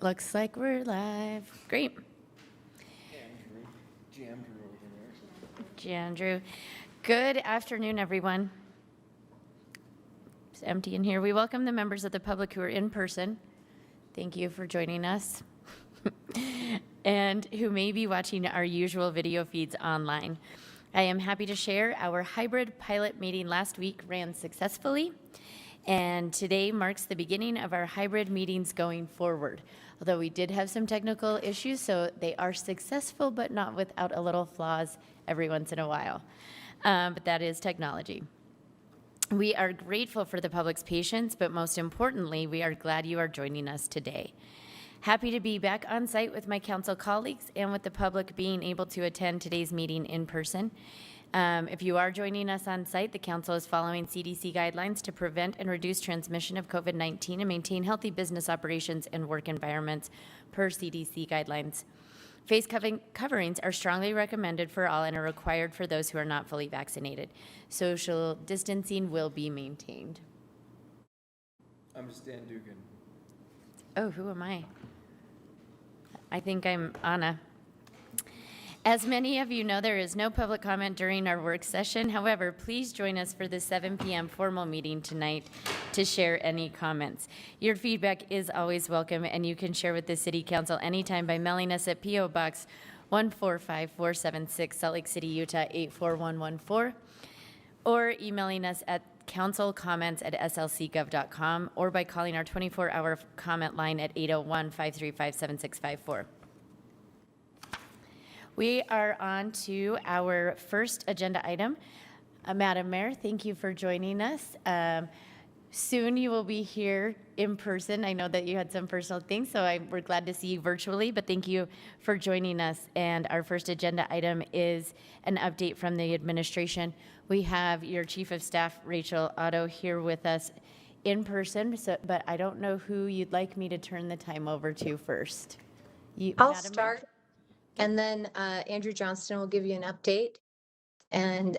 Looks like we're live. Great. Andrew. Good afternoon, everyone. It's empty in here. We welcome the members of the public who are in person. Thank you for joining us. And who may be watching our usual video feeds online. I am happy to share our hybrid pilot meeting last week ran successfully. And today marks the beginning of our hybrid meetings going forward. Although we did have some technical issues, so they are successful, but not without a little flaws every once in a while. But that is technology. We are grateful for the public's patience, but most importantly, we are glad you are joining us today. Happy to be back on site with my council colleagues and with the public being able to attend today's meeting in person. If you are joining us on site, the council is following CDC guidelines to prevent and reduce transmission of COVID-19 and maintain healthy business operations and work environments per CDC guidelines. Face coverings are strongly recommended for all and are required for those who are not fully vaccinated. Social distancing will be maintained. I'm Stan Dugan. Oh, who am I? I think I'm Anna. As many of you know, there is no public comment during our work session. However, please join us for the 7 p.m. formal meeting tonight to share any comments. Your feedback is always welcome, and you can share with the City Council anytime by mailing us at P.O. Box 145476, Salt Lake City, Utah 84114, or emailing us at councilcomments@slcgov.com, or by calling our 24-hour comment line at 801-535-7654. We are on to our first agenda item. Madam Mayor, thank you for joining us. Soon you will be here in person. I know that you had some personal things, so we're glad to see you virtually, but thank you for joining us. And our first agenda item is an update from the administration. We have your Chief of Staff, Rachel Otto, here with us in person, but I don't know who you'd like me to turn the time over to first. I'll start. And then Andrew Johnston will give you an update. And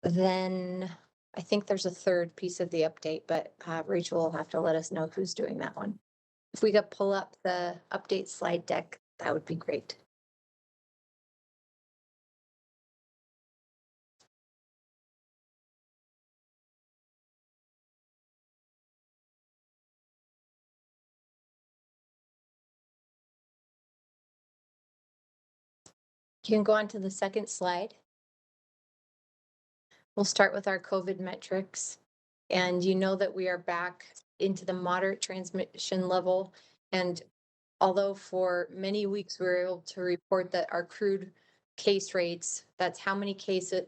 then I think there's a third piece of the update, but Rachel will have to let us know who's doing that one. If we could pull up the update slide deck, that would be great. You can go on to the second slide. We'll start with our COVID metrics. And you know that we are back into the moderate transmission level. And although for many weeks we were able to report that our crude case rates, that's how many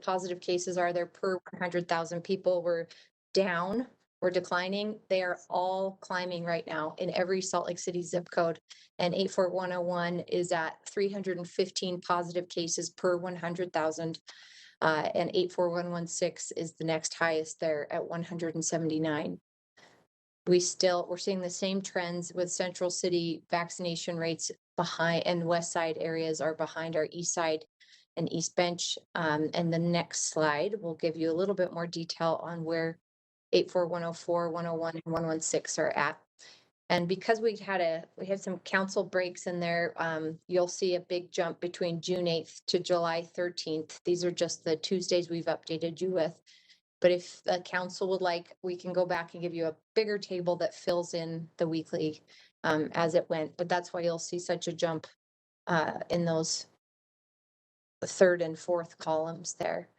positive cases are there per 100,000 people, were down or declining, they are all climbing right now in every Salt Lake City zip code. And 84101 is at 315 positive cases per 100,000. And 84116 is the next highest there at 179. We're seeing the same trends with Central City vaccination rates behind, and West Side areas are behind our East Side and East Bench. And the next slide will give you a little bit more detail on where 84104, 101, and 116 are at. And because we had some council breaks in there, you'll see a big jump between June 8th to July 13th. These are just the Tuesdays we've updated you with. But if the council would like, we can go back and give you a bigger table that fills in the weekly as it went. But that's why you'll see such a jump in those third and fourth columns there.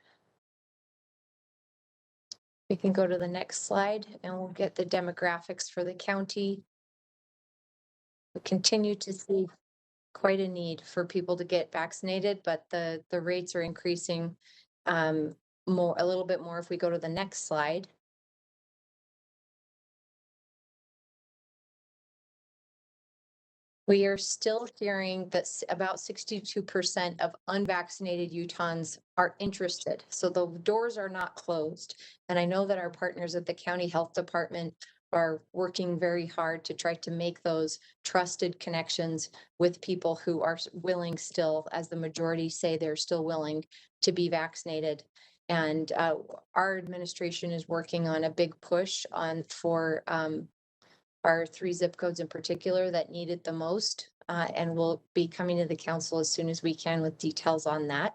We can go to the next slide and we'll get the demographics for the county. We continue to see quite a need for people to get vaccinated, but the rates are increasing a little bit more if we go to the next slide. We are still hearing that about 62% of unvaccinated Utahns are interested. So the doors are not closed. And I know that our partners at the county health department are working very hard to try to make those trusted connections with people who are willing still, as the majority say they're still willing to be vaccinated. And our administration is working on a big push for are 3 zip codes in particular that need it the most. And we'll be coming to the council as soon as we can with details on that.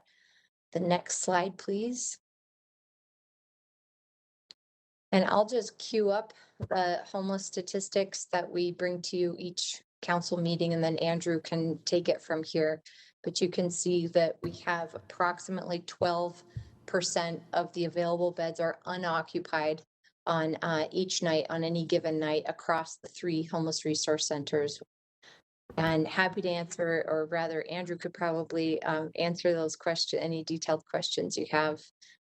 The next slide, please. And I'll just queue up the homeless statistics that we bring to you each council meeting, and then Andrew can take it from here. But you can see that we have approximately 12% of the available beds are unoccupied on each night, on any given night, across the 3 homeless resource centers. And happy to answer, or rather, Andrew could probably answer those questions, any detailed questions you have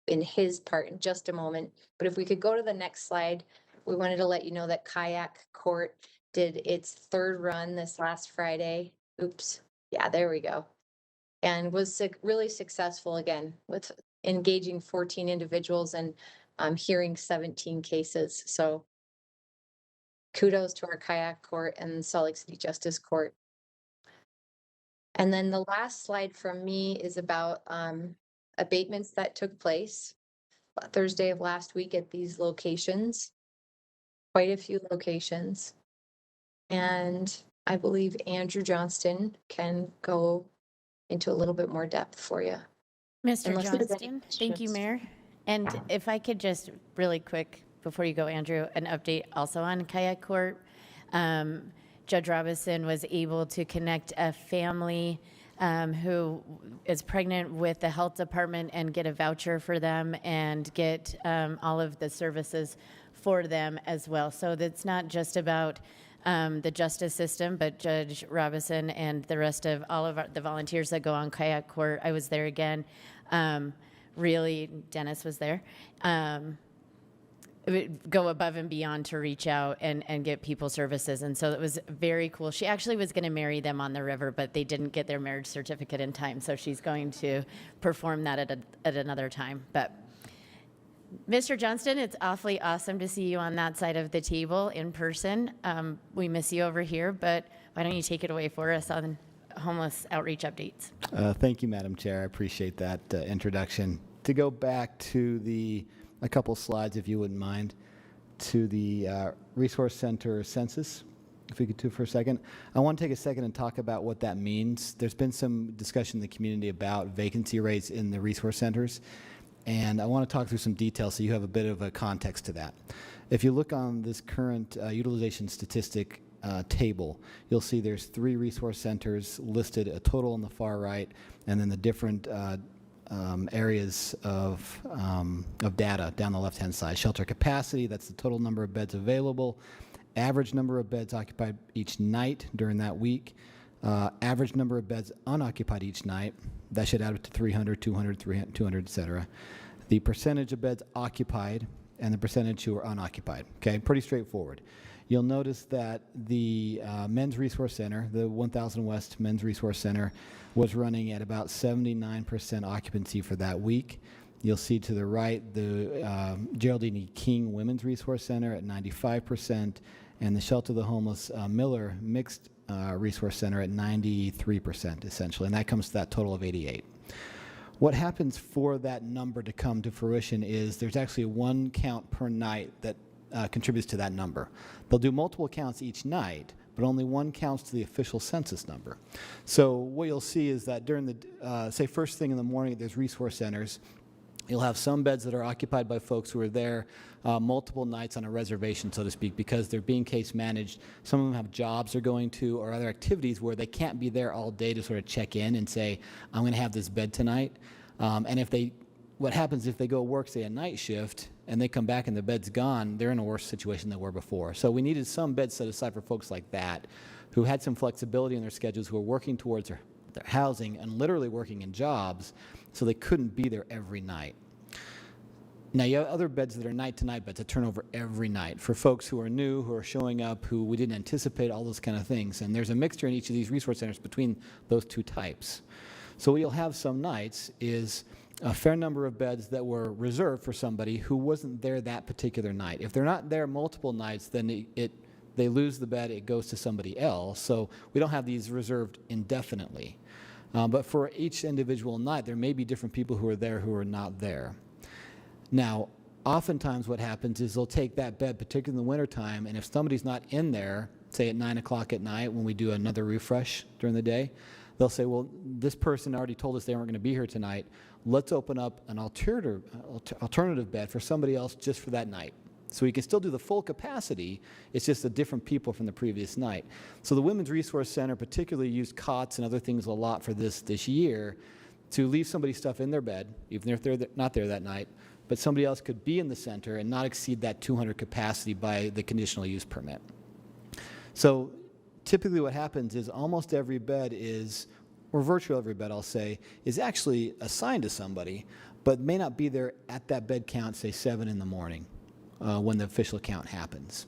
in his part in just a moment. But if we could go to the next slide, we wanted to let you know that Kayak Court did its 3rd run this last Friday. Oops. Yeah, there we go. And was really successful again with engaging 14 individuals and hearing 17 cases. So kudos to our Kayak Court and Salt Lake City Justice Court. And then the last slide from me is about abatements that took place Thursday of last week at these locations, quite a few locations. And I believe Andrew Johnston can go into a little bit more depth for you. Mr. Unless there's any Johnston, thank you, questions. Mayor. And if I could just really quick, before you go, Andrew, an update also on Kayak Court. Judge Robinson was able to connect a family who is pregnant with the health department and get a voucher for them and get all of the services for them as well. So that's not just about the justice system, but Judge Robinson and the rest of all of the volunteers that go on Kayak Court. I was there again. Really, Dennis was there. Go above and beyond to reach out and get people services. And so it was very cool. She actually was going to marry them on the river, but they didn't get their marriage certificate in time. So she's going to perform that at another time. But Mr. Johnston, it's awfully awesome to see you on that side of the table in person. We miss you over here, but why don't you take it away for us on homeless outreach updates? Thank you, Madam Chair. I appreciate that introduction. To go back to a couple slides, if you wouldn't mind, to the Resource Center census, if we could do it for a second. I want to take a second and talk about what that means. There's been some discussion in the community about vacancy rates in the resource centers, and I want to talk through some details so you have a bit of a context to that. If you look on this current utilization statistic table, you'll see there's 3 resource centers listed, a total on the far right, and then the different areas of data down the left-hand side. Shelter capacity, that's the total number of beds available. Average number of beds occupied each night during that week. Average number of beds unoccupied each night. That should add up to 300, 200, 300, 200, et cetera. The percentage of beds occupied and the percentage who are unoccupied. Okay, pretty straightforward. You'll notice that the Men's Resource Center, the 1000 West Men's Resource Center, was running at about 79% occupancy for that week. You'll see to the right the Geraldine E. King Women's Resource Center at 95%, and the Shelter of the Homeless Miller Mixed Resource Center at 93%, essentially, and that comes to that total of 88. What happens for that number to come to fruition is there's actually one count per night that contributes to that number. They'll do multiple counts each night, but only one counts to the official census number. So what you'll see is that during the, say first thing in the morning, there's resource centers. You'll have some beds that are occupied by folks who are there multiple nights on a reservation, so to speak, because they're being case managed. Some of them have jobs they're going to or other activities where they can't be there all day to sort of check in and say, I'm going to have this bed tonight. And if they, what happens if they go work, say, a night shift, and they come back and the bed's gone, they're in a worse situation than they were before. So we needed some beds set aside for folks like that who had some flexibility in their schedules, who were working towards their housing and literally working in jobs, so they couldn't be there every night. Now, you have other beds that are night-to-night beds that turn over every night for folks who are new, who are showing up, who we didn't anticipate, all those kind of things. And there's a mixture in each of these resource centers between those two types. So what you'll have some nights is a fair number of beds that were reserved for somebody who wasn't there that particular night. If they're not there multiple nights, then they lose the bed, it goes to somebody else. So we don't have these reserved indefinitely. But for each individual night, there may be different people who are there who are not there. Now, oftentimes what happens is they'll take that bed, particularly in the wintertime, and if somebody's not in there, say at 9 o'clock at night when we do another refresh during the day, they'll say, well, this person already told us they weren't going to be here tonight. Let's open up an alternative bed for somebody else just for that night. So we can still do the full capacity, it's just the different people from the previous night. So the Women's Resource Center particularly used cots and other things a lot for this year to leave somebody's stuff in their bed, even if they're not there that night, but somebody else could be in the center and not exceed that 200 capacity by the conditional use permit. So typically what happens is almost every bed is, or virtually every bed I'll say, is actually assigned to somebody, but may not be there at that bed count, say 7 in the morning when the official count happens.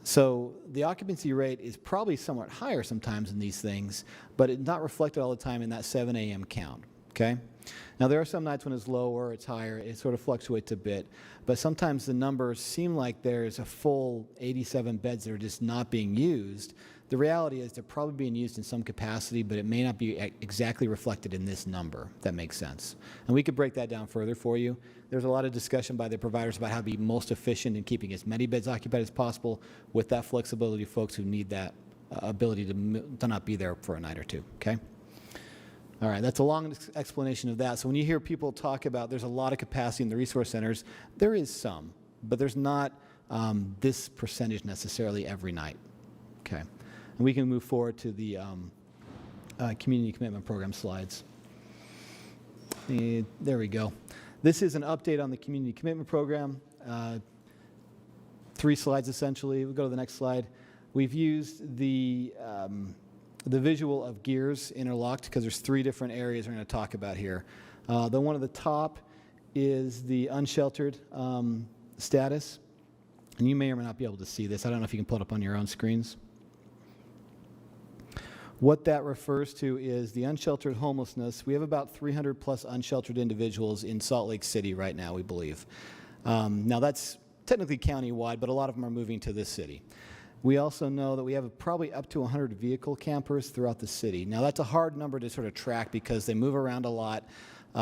So the occupancy rate is probably somewhat higher sometimes in these things, but it's not reflected all the time in that 7 a.m. count, okay? Now there are some nights when it's lower, it's higher, it sort of fluctuates a bit, but sometimes the numbers seem like there's a full 87 beds that are just not being used. The reality is they're probably being used in some capacity, but it may not be exactly reflected in this number, if that makes sense. And we could break that down further for you. There's a lot of discussion by the providers about how to be most efficient in keeping as many beds occupied as possible with that flexibility of folks who need that ability to not be there for a night or two, okay? All right, that's a long explanation of that. So when you hear people talk about there's a lot of capacity in the resource centers, there is some, but there's not this percentage necessarily every night, okay? And we can move forward to the community commitment program slides. There we go. This is an update on the community commitment program. 3 slides essentially. We'll go to the next slide. We've used the visual of gears interlocked because there's 3 different areas we're going to talk about here. The one at the top is the unsheltered status. And you may or may not be able to see this. I don't know if you can pull it up on your own screens. What that refers to is the unsheltered homelessness. We have about 300 plus unsheltered individuals in Salt Lake City right now, we believe. Now that's technically county-wide, but a lot of them are moving to this city. We also know that we have probably up to 100 vehicle campers throughout the city. Now that's a hard number to sort of track because they move around a lot.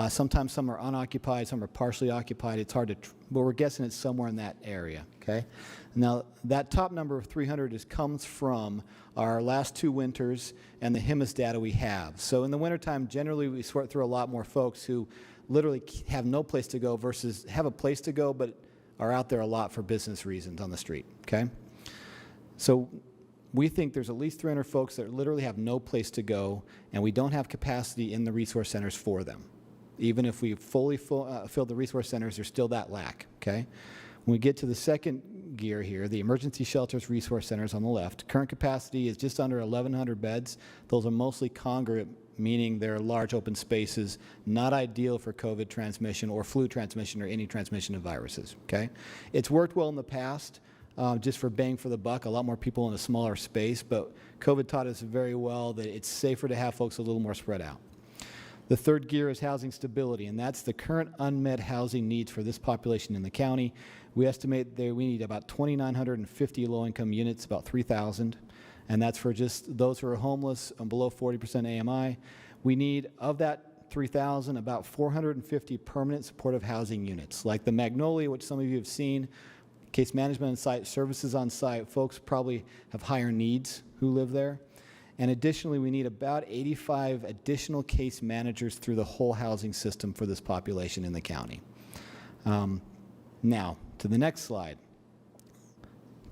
Sometimes some are unoccupied, some are partially occupied. It's hard to, but we're guessing it's somewhere in that area, okay? Now, that top number of 300 comes from our last 2 winters and the HIMAS data we have. So in the wintertime, generally we sort through a lot more folks who literally have no place to go versus have a place to go but are out there a lot for business reasons on the street, okay? So we think there's at least 300 folks that literally have no place to go and we don't have capacity in the resource centers for them. Even if we fully fill the resource centers, there's still that lack, okay? When we get to the second gear here, the emergency shelters resource centers on the left, current capacity is just under 1,100 beds. Those are mostly congregate, meaning they're large open spaces, not ideal for COVID transmission or flu transmission or any transmission of viruses, okay? It's worked well in the past, just for bang for the buck, a lot more people in a smaller space, but COVID taught us very well that it's safer to have folks a little more spread out. The third gear is housing stability, and that's the current unmet housing needs for this population in the county. We estimate that we need about 2,950 low-income units, about 3,000, and that's for just those who are homeless and below 40% AMI. We need, of that 3,000, about 450 permanent supportive housing units, like the Magnolia, which some of you have seen, case management on site, services on site. Folks probably have higher needs who live there. And additionally, we need about 85 additional case managers through the whole housing system for this population in the county. Now, to the next slide.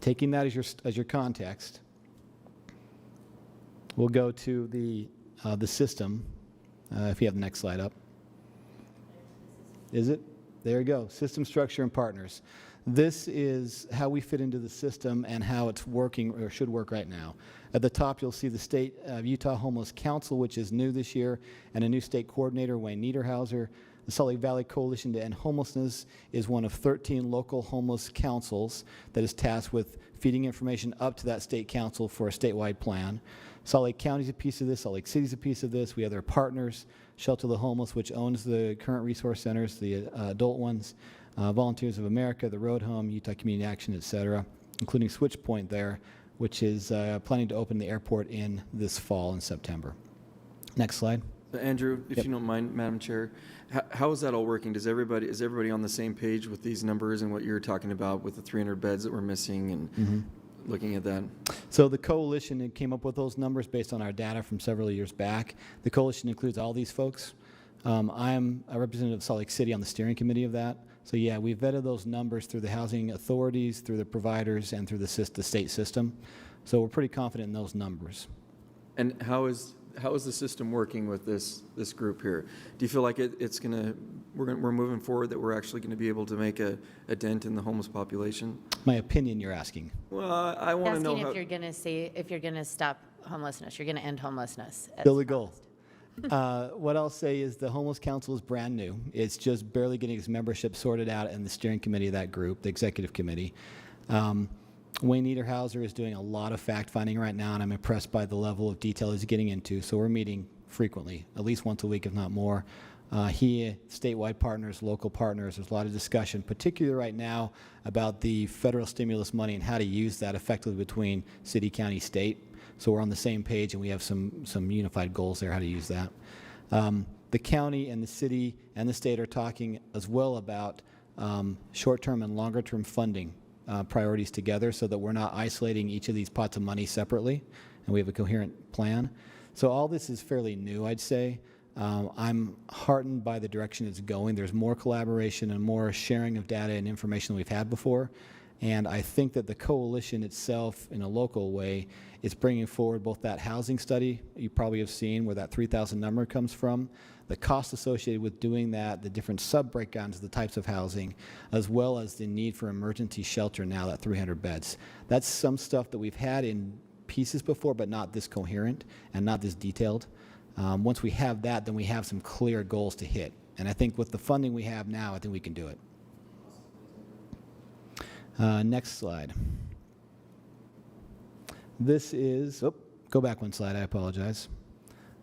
Taking that as your context, we'll go to the system. If you have the next slide up. Is it? There you go. System structure and partners. This is how we fit into the system and how it's working or should work right now. At the top, you'll see the State of Utah Homeless Council, which is new this year, and a new state coordinator, Wayne Niederhauser. The Salt Lake Valley Coalition to End Homelessness is one of 13 local homeless councils that is tasked with feeding information up to that state council for a statewide plan. Salt Lake County is a piece of this. Salt Lake City is a piece of this. We have their partners, Shelter the Homeless, which owns the current resource centers, the adult ones, Volunteers of America, the Road Home, Utah Community Action, et cetera, including Switchpoint there, which is planning to open the airport in this fall in September. Next slide. Andrew, if Yep. you don't mind, Madam Chair, how is that all working? Is everybody on the same page with these numbers and what you're talking about with the 300 beds that we're missing and looking at that? So the coalition came up with those numbers based on our data from several years back. The coalition includes all these folks. I'm a representative of Salt Lake City on the steering committee of that. So yeah, we vetted those numbers through the housing authorities, through the providers, and through the state system. So we're pretty confident in those numbers. And how is the system working with this group here? Do you feel like we're moving forward, that we're actually going to be able to make a dent in the homeless population? My opinion, you're asking. Well, I want to know Asking how. if you're going to stop homelessness, you're going to end homelessness. as Still the goal. promised. What I'll say is the Homeless Council is brand new. It's just barely getting its membership sorted out in the steering committee of that group, the executive committee. Wayne Niederhauser is doing a lot of fact-finding right now, and I'm impressed by the level of detail he's getting into. So we're meeting frequently, at least once a week, if not more. Statewide partners, local partners, there's a lot of discussion, particularly right now, about the federal stimulus money and how to use that effectively between city, county, state. So we're on the same page, and we have some unified goals there, how to use that. The county and the city and the state are talking as well about short-term and longer-term funding priorities together, so that we're not isolating each of these pots of money separately, and we have a coherent plan. So all this is fairly new, I'd say. I'm heartened by the direction it's going. There's more collaboration and more sharing of data and information than we've had before. And I think that the coalition itself, in a local way, is bringing forward both that housing study you probably have seen, where that 3,000 number comes from, the cost associated with doing that, the different sub-breakdowns of the types of housing, as well as the need for emergency shelter now, that 300 beds. That's some stuff that we've had in pieces before, but not this coherent and not this detailed. Once we have that, then we have some clear goals to hit. And I think with the funding we have now, I think we can do it. Next slide. This is, go back one slide, I apologize.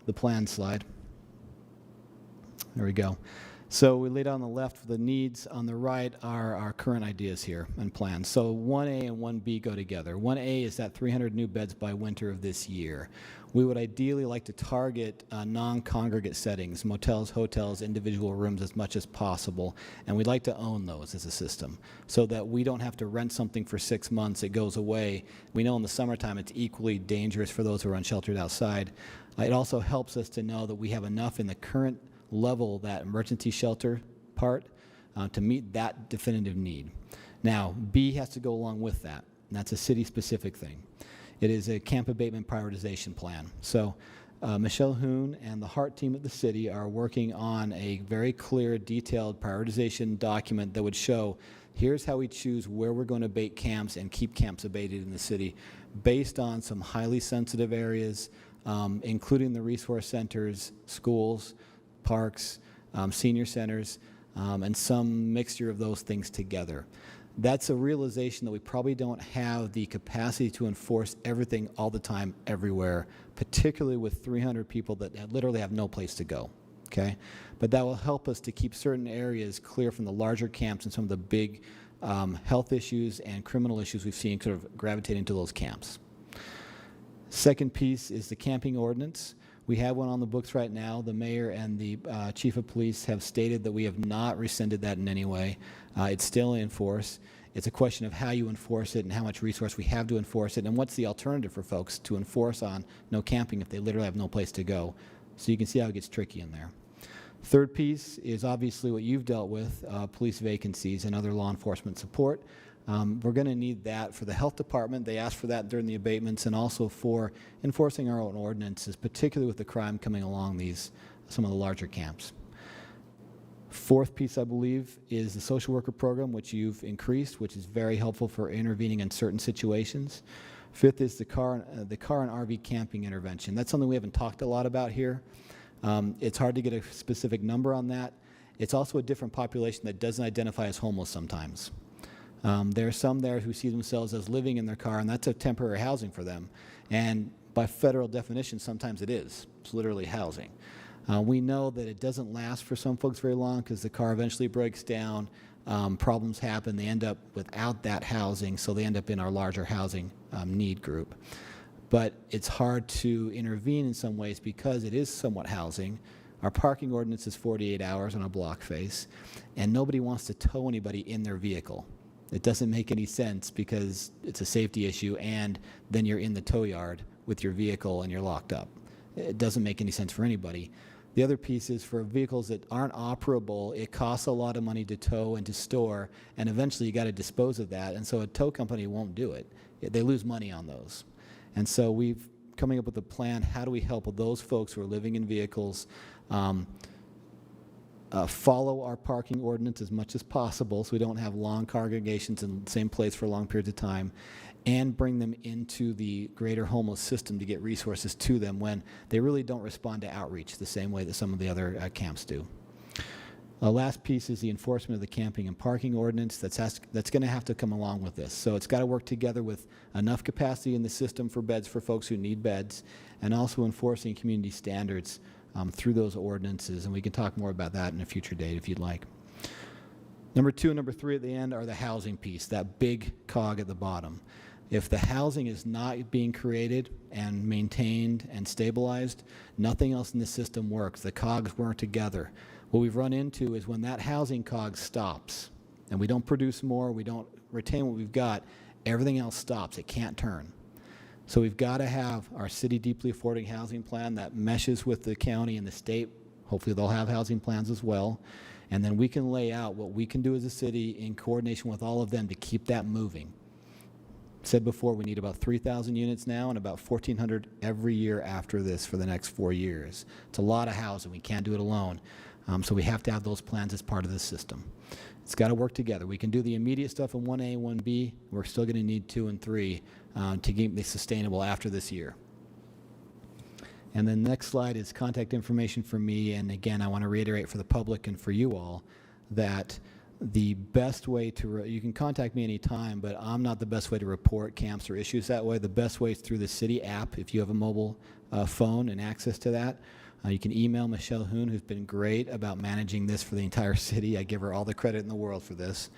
The plan slide. There we go. So we laid on the left the needs, on the right are our current ideas here and plans. So 1A and 1B go together. 1A is that 300 new beds by winter of this year. We would ideally like to target non-congregate settings, motels, hotels, individual rooms as much as possible, and we'd like to own those as a system so that we don't have to rent something for 6 months, it goes away. We know in the summertime it's equally dangerous for those who are unsheltered outside. It also helps us to know that we have enough in the current level, that emergency shelter part, to meet that definitive need. Now, B has to go along with that, and that's a city-specific thing. It is a camp abatement prioritization plan. So Michelle Hoon and the HART team at the city are working on a very clear, detailed prioritization document that would show here's how we choose where we're going to abate camps and keep camps abated in the city based on some highly sensitive areas, including the resource centers, schools, parks, senior centers, and some mixture of those things together. That's a realization that we probably don't have the capacity to enforce everything all the time, everywhere, particularly with 300 people that literally have no place to go, okay? But that will help us to keep certain areas clear from the larger camps and some of the big health issues and criminal issues we've seen sort of gravitating to those camps. Second piece is the camping ordinance. We have one on the books right now. The mayor and the chief of police have stated that we have not rescinded that in any way. It's still in force. It's a question of how you enforce it and how much resource we have to enforce it, and what's the alternative for folks to enforce on no camping if they literally have no place to go. So you can see how it gets tricky in there. Third piece is obviously what you've dealt with, police vacancies and other law enforcement support. We're going to need that for the health department. They asked for that during the abatements, and also for enforcing our own ordinances, particularly with the crime coming along some of the larger camps. Fourth piece, I believe, is the social worker program, which you've increased, which is very helpful for intervening in certain situations. Fifth is the car and RV camping intervention. That's something we haven't talked a lot about here. It's hard to get a specific number on that. It's also a different population that doesn't identify as homeless sometimes. There are some there who see themselves as living in their car, and that's a temporary housing for them. And by federal definition, sometimes it is. It's literally housing. We know that it doesn't last for some folks very long because the car eventually breaks down, problems happen, they end up without that housing, so they end up in our larger housing need group. but it's hard to intervene in some ways because it is somewhat housing. Our parking ordinance is 48 hours on a block face, and nobody wants to tow anybody in their vehicle. It doesn't make any sense because it's a safety issue, and then you're in the tow yard with your vehicle and you're locked up. It doesn't make any sense for anybody. The other piece is for vehicles that aren't operable, it costs a lot of money to tow and to store, and eventually you got to dispose of that, and so a tow company won't do it. They lose money on those. And so we've coming up with a plan, how do we help those folks who are living in vehicles follow our parking ordinance as much as possible so we don't have long congregations in the same place for long periods of time, and bring them into the greater homeless system to get resources to them when they really don't respond to outreach the same way that some of the other camps do. The last piece is the enforcement of the camping and parking ordinance. That's going to have to come along with this. So it's got to work together with enough capacity in the system for beds for folks who need beds, and also enforcing community standards through those ordinances. And we can talk more about that in a future date if you'd like. Number 2 and number 3 at the end are the housing piece, that big cog at the bottom. If the housing is not being created and maintained and stabilized, nothing else in the system works. The cogs work together. What we've run into is when that housing cog stops and we don't produce more, we don't retain what we've got, everything else stops. It can't turn. So we've got to have our city deeply affording housing plan that meshes with the county and the state. Hopefully they'll have housing plans as well. And then we can lay out what we can do as a city in coordination with all of them to keep that moving. Said before, we need about 3,000 units now and about 1,400 every year after this for the next 4 years. It's a lot of housing. We can't do it alone. So we have to have those plans as part of the system. It's got to work together. We can do the immediate stuff in 1A and 1B. We're still going to need 2 and 3 to keep it sustainable after this year. And then the next slide is contact information for me. And again, I want to reiterate for the public and for you all that the best way to, you can contact me anytime, but I'm not the best way to report camps or issues that way. The best way is through the city app if you have a mobile phone and access to that. You can email Michelle Hoon, who's been great about managing this for the entire city. I give her all the credit in the world for this.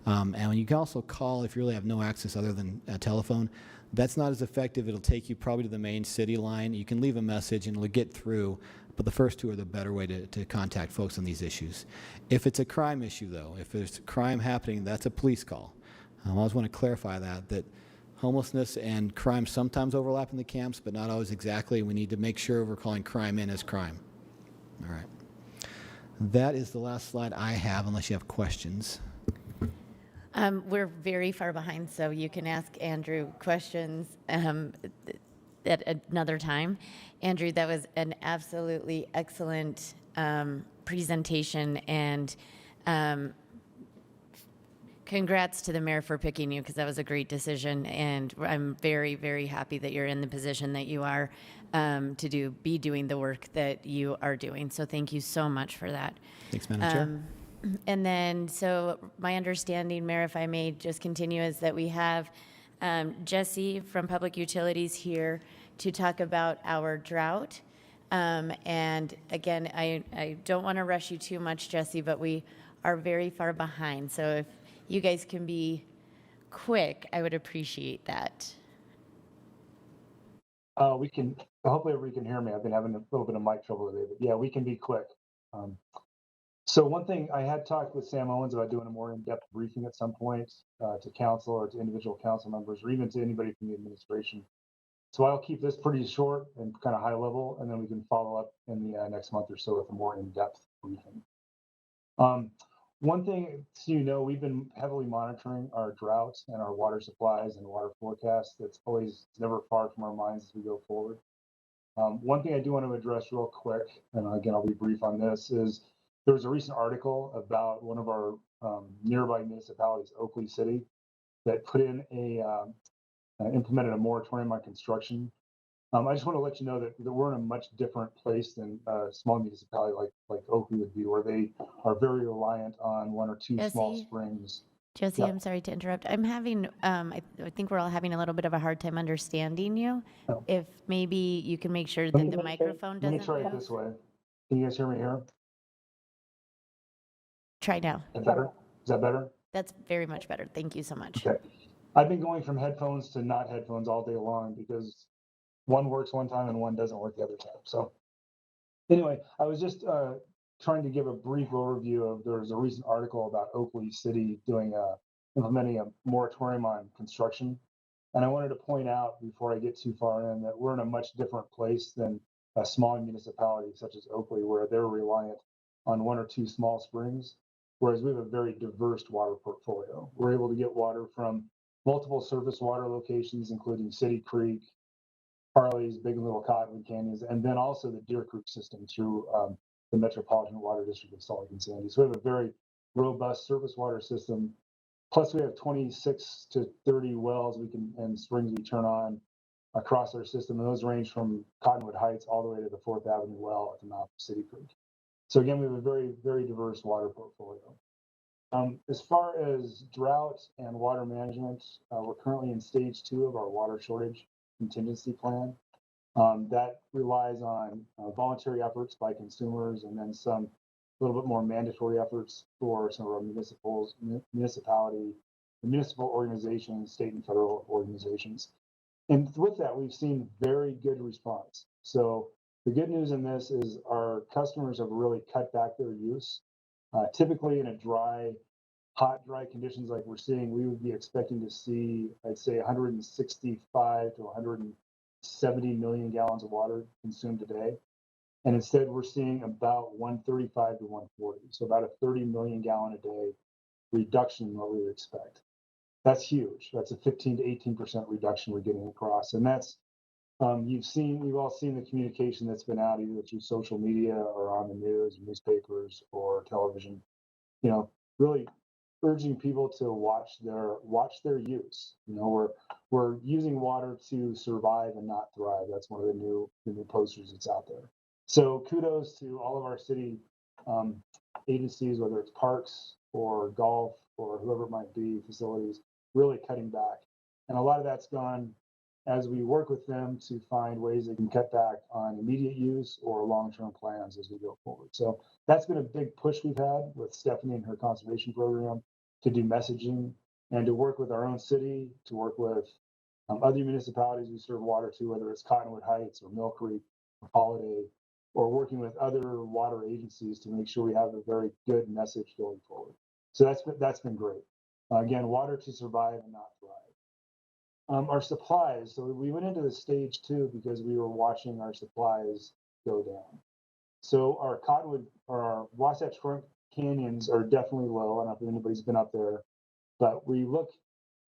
And you can also call if you really have no access other than a telephone. That's not as effective. It'll take you probably to the main city line. You can leave a message and it'll get through, but the first 2 are the better way to contact folks on these issues. If it's a crime issue, though, if there's crime happening, that's a police call. I always want to clarify that homelessness and crime sometimes overlap in the camps, but not always exactly. We need to make sure we're calling crime in as crime. All right. That is the last slide I have, unless you have questions. We're very far behind, so you can ask Andrew questions at another time. Andrew, that was an absolutely excellent presentation, and congrats to the mayor for picking you, because that was a great decision, and I'm very, very happy that you're in the position that you are to be doing the work that you are doing. So thank you so much for that. Thanks, Madam Chair. And then, so my understanding, Mayor, if I may just continue, is that we have Jesse from Public Utilities here to talk about our drought. And again, I don't want to rush you too much, Jesse, but we are very far behind. So if you guys can be quick, I would appreciate that. We can, hopefully everybody can hear me. I've been having a little bit of mic trouble today, but yeah, we can be quick. So one thing, I had talked with Sam Owens about doing a more in-depth briefing at some point to council or to individual council members, or even to anybody from the administration. So I'll keep this pretty short and kind of high level, and then we can follow up in the next month or so with a more in-depth briefing. One thing, so you know, we've been heavily monitoring our droughts and our water supplies and water forecasts. That's always never far from our minds as we go forward. One thing I do want to address real quick, and again, I'll be brief on this, is there was a recent article about one of our nearby municipalities, Oakley City, that put in implemented a moratorium on construction. I just want to let you know that we're in a much different place than a small municipality like Oakley would be, where they are very reliant on 1 or 2 small springs. Jesse, Yeah. I'm sorry to interrupt. I'm having, I think we're all having a little bit of a hard time understanding you. Oh. If maybe you can make sure Let that me- the let me microphone Let me doesn't try it move. this way. Can you guys hear me here? Try now. Is that better? Is that better? That's very much better. Thank you so much. Okay. I've been going from headphones to not headphones all day long because one works one time and one doesn't work the other time. So anyway, I was just trying to give a brief overview of, there was a recent article about Oakley City implementing a moratorium on construction. And I wanted to point out before I get too far in that we're in a much different place than a small municipality such as Oakley, where they're reliant on one or two small springs, whereas we have a very diverse water portfolio. We're able to get water from multiple surface water locations, including City Creek, Harley's, Big and Little Cottonwood Canyons, and then also the Deer Creek system through the Metropolitan Water District of Salt Lake and Sandy. So we have a very robust surface water system. Plus, we have 26 to 30 wells and springs we turn on across our system, and those range from Cottonwood Heights all the way to the 4th Avenue well at the mouth of City Creek. So again, we have a very, very diverse water portfolio. As far as drought and water management, we're currently in stage 2 of our water shortage contingency plan. That relies on voluntary efforts by consumers and then some little bit more mandatory efforts for some of our municipal organizations, state and federal organizations. And with that, we've seen very good response. So the good news in this is our customers have really cut back their use. Typically in hot, dry conditions like we're seeing, we would be expecting to see, I'd say 165 to 170 million gallons of water consumed a day. And instead we're seeing about 135 to 140. So about a 30 million gallon a day reduction in what we would expect. That's huge. That's a 15 to 18% reduction we're getting across. And that's, we've all seen the communication that's been out either through social media or on the news, newspapers or television, really urging people to watch their use. We're using water to survive and not thrive. That's one of the new posters that's out there. So kudos to all of our city agencies, whether it's parks or golf or whoever it might be, facilities, really cutting back. And a lot of that's gone as we work with them to find ways they can cut back on immediate use or long-term plans as we go forward. So that's been a big push we've had with Stephanie and her conservation program to do messaging and to work with our own city, to work with other municipalities we serve water to, whether it's Cottonwood Heights or Mill Creek or Holiday, or working with other water agencies to make sure we have a very good message going forward. So that's been great. Again, water to survive and not thrive. Our supplies, so we went into the stage 2 because we were watching our supplies go down. So our Cottonwood or our Wasatch Front canyons are definitely low. I don't know if anybody's been up there, but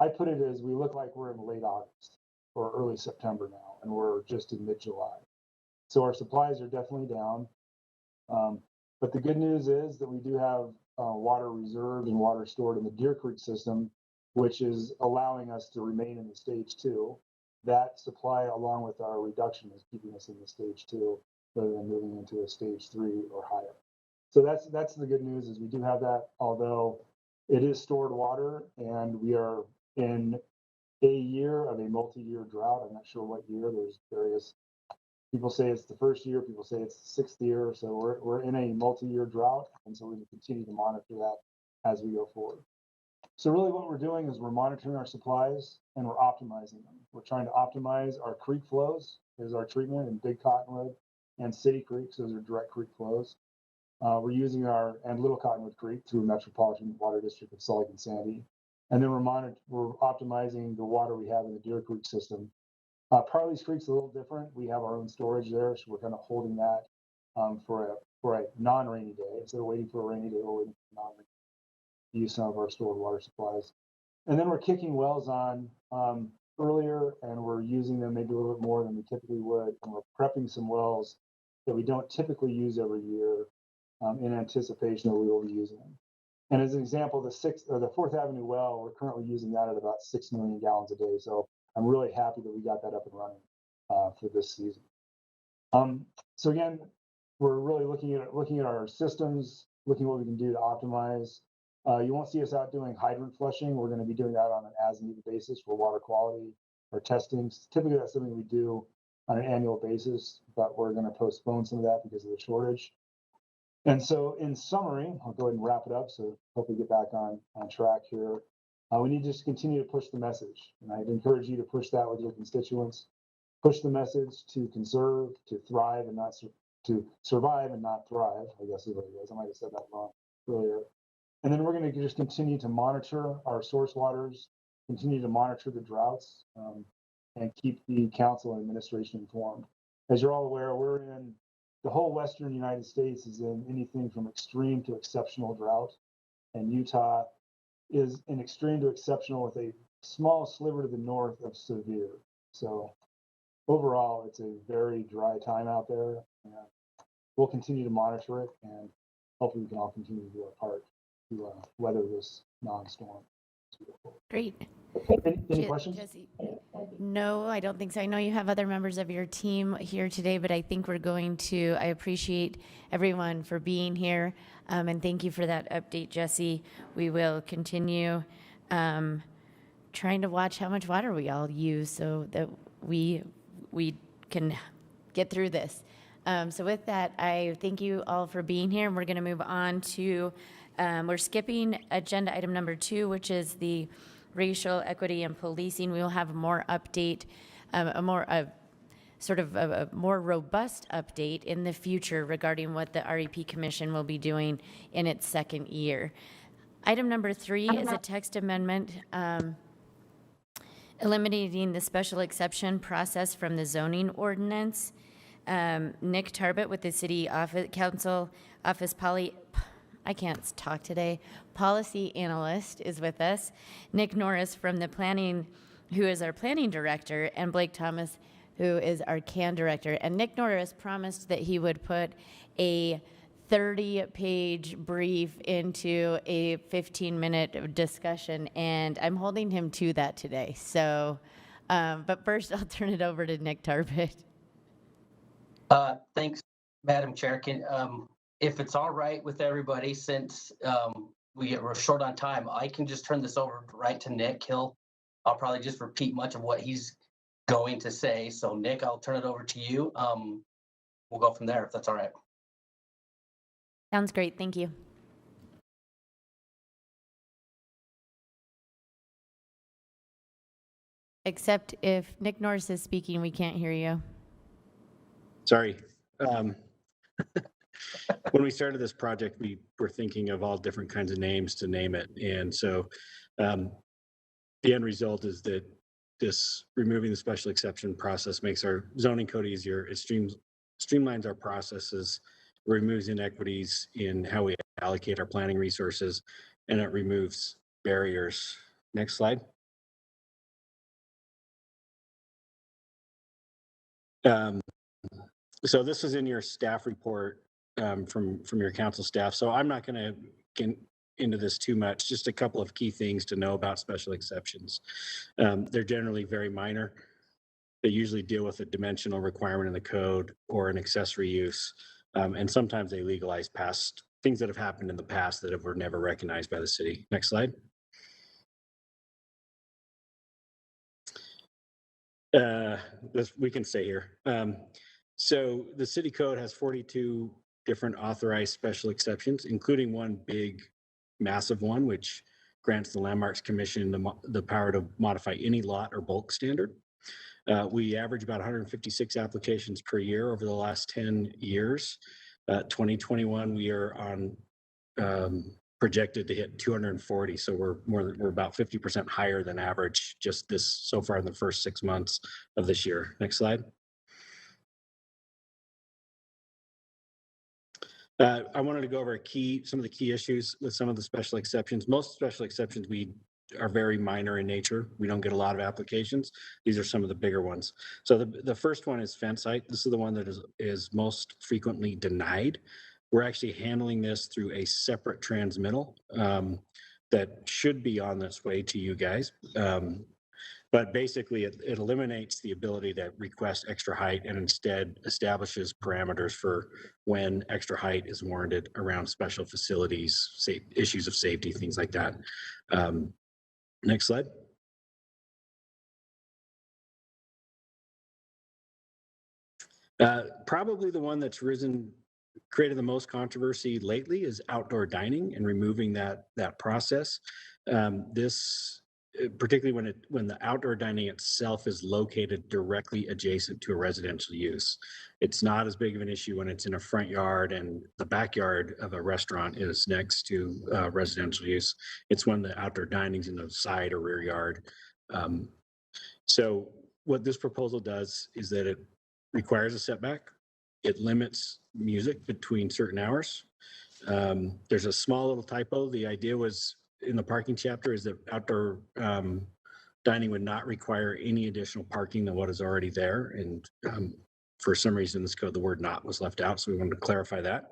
I put it as we look like we're in late August or early September now, and we're just in mid-July. So our supplies are definitely down. But the good news is that we do have water reserved and water stored in the Deer Creek system, which is allowing us to remain in the stage 2. That supply, along with our reduction, is keeping us in the stage 2 rather than moving into a stage 3 or higher. So that's the good news, is we do have that, although it is stored water and we are in a year of a multi-year drought. I'm not sure what year. There's various people say it's the first year, people say it's the 6th year. So we're in a multi-year drought, and so we can continue to monitor that as we go forward. So really what we're doing is we're monitoring our supplies and we're optimizing them. We're trying to optimize our creek flows, is our treatment in Big Cottonwood and City Creek, so those are direct creek flows. We're using and Little Cottonwood Creek through Metropolitan Water District of Salt Lake and Sandy. And then we're optimizing the water we have in the Deer Creek system. Parley's Creek's a little different. We have our own storage there, so we're kind of holding that for a non-rainy day. Instead of waiting for a rainy day, we're waiting for non-rainy to use some of our stored water supplies. And then we're kicking wells on earlier, and we're using them maybe a little bit more than we typically would. And we're prepping some wells that we don't typically use every year in anticipation that we will be using them. And as an example, the 4th Avenue well, we're currently using that at about 6 million gallons a day. So I'm really happy that we got that up and running for this season. So again, we're really looking at our systems, looking at what we can do to optimize. You won't see us out doing hydrant flushing. We're going to be doing that on an as-needed basis for water quality or testing. Typically, that's something we do on an annual basis, but we're going to postpone some of that because of the shortage. And so in summary, I'll go ahead and wrap it up, so hopefully get back on track here. We need to just continue to push the message, and I'd encourage you to push that with your constituents. push the message to conserve, to thrive, and not to survive and not thrive, I guess is what it is. I might have said that wrong earlier. And then we're going to just continue to monitor our source waters, continue to monitor the droughts, and keep the council and administration informed. As you're all aware, the whole Western United States is in anything from extreme to exceptional drought. And Utah is in extreme to exceptional with a small sliver to the north of severe. So overall, it's a very dry time out there. And we'll continue to monitor it, and hopefully we can all continue to do our part to weather this non-storm. Great. Any questions? Jesse? No, I don't think so. I know you have other members of your team here today, but I think we're going to, I appreciate everyone for being here. And thank you for that update, Jesse. We will continue trying to watch how much water we all use so that we can get through this. So with that, I thank you all for being here, and we're going to move on to, we're skipping agenda item number 2, which is the racial equity and policing. We will have a more update, a more robust update in the future regarding what the REP Commission will be doing in its second year. Item number 3 is a text amendment eliminating the special exception process from the zoning ordinance. Nick Tarbett with the City Council Office I can't talk today. Policy analyst is with us. Nick Norris from the planning, who is our planning director, and Blake Thomas, who is our CAN director. And Nick Norris promised that he would put a 30-page brief into a 15-minute discussion, and I'm holding him to that today. So, but first I'll turn it over to Nick Tarbett. Thanks, Madam Chair. If it's all right with everybody, since we're short on time, I can just turn this over right to Nick. I'll probably just repeat much of what he's going to say. So Nick, I'll turn it over to you. We'll go from there if that's all right. Sounds great. Thank you. Except if Nick Norris is speaking, we can't hear you. Sorry. When we started this project, we were thinking of all different kinds of names to name it. And so the end result is that this removing the special exception process makes our zoning code easier. It streamlines our processes, removes inequities in how we allocate our planning resources, and it removes barriers. Next slide. So this is in your staff report from your council staff. So I'm not going to get into this too much. Just a couple of key things to know about special exceptions. They're generally very minor. They usually deal with a dimensional requirement in the code or an accessory use. And sometimes they legalize past things that have happened in the past that were never recognized by the city. Next slide. We can stay here. So the city code has 42 different authorized special exceptions, including one big, massive one, which grants the Landmarks Commission the power to modify any lot or bulk standard. We average about 156 applications per year over the last 10 years. 2021, we are on projected to hit 240. So we're about 50% higher than average just so far in the first 6 months of this year. Next slide. I wanted to go over some of the key issues with some of the special exceptions. Most special exceptions are very minor in nature. We don't get a lot of applications. These are some of the bigger ones. So the first one is fence height. This is the one that is most frequently denied. We're actually handling this through a separate transmittal that should be on its way to you guys. But basically, it eliminates the ability to request extra height and instead establishes parameters for when extra height is warranted around special facilities, issues of safety, things like that. Next slide. Probably the one that's created the most controversy lately is outdoor dining and removing that process. This particularly when the outdoor dining itself is located directly adjacent to a residential use. It's not as big of an issue when it's in a front yard and the backyard of a restaurant is next to residential use. It's when the outdoor dining's in the side or rear yard. So what this proposal does is that it requires a setback. It limits music between certain hours. There's a small little typo. The idea was in the parking chapter is that outdoor dining would not require any additional parking than what is already there. And for some reason, in this code, the word "not" was left out. So we wanted to clarify that.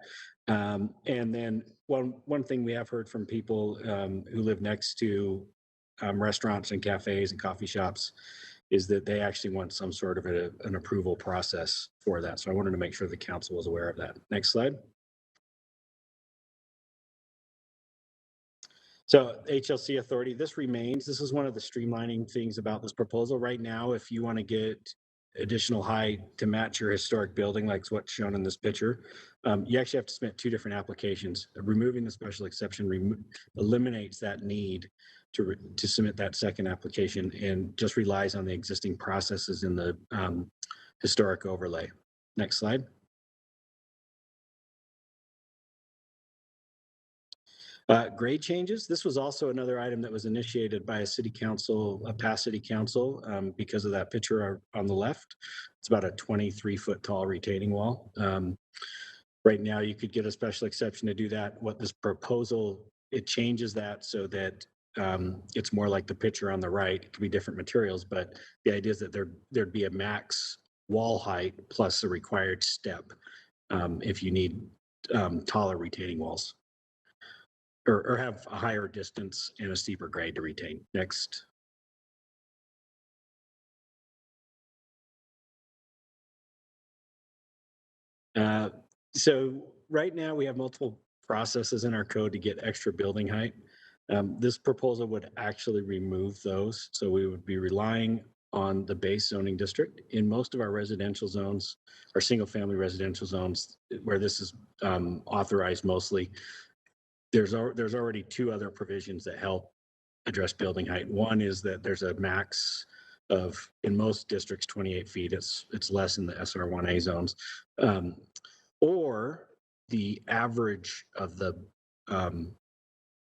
And then one thing we have heard from people who live next to restaurants and cafes and coffee shops is that they actually want some sort of an approval process for that. So I wanted to make sure the council was aware of that. Next slide. So HLC authority, this remains. This is one of the streamlining things about this proposal. Right now, if you want to get additional height to match your historic building, like what's shown in this picture, you actually have to submit 2 different applications. Removing the special exception eliminates that need to submit that second application and just relies on the existing processes in the historic overlay. Next slide. Grade changes. This was also another item that was initiated by a city council, a past city council, because of that picture on the left. It's about a 23-foot tall retaining wall. Right now, you could get a special exception to do that. What this proposal, it changes that so that it's more like the picture on the right. It could be different materials, but the idea is that there'd be a max wall height plus a required step if you need taller retaining walls. Or have a higher distance and a steeper grade to retain. Next. So right now we have multiple processes in our code to get extra building height. This proposal would actually remove those. So we would be relying on the base zoning district. In most of our residential zones, our single family residential zones, where this is authorized mostly, there's already 2 other provisions that help address building height. One is that there's a max of, in most districts, 28 feet. It's less in the SR1A zones. Or the average of the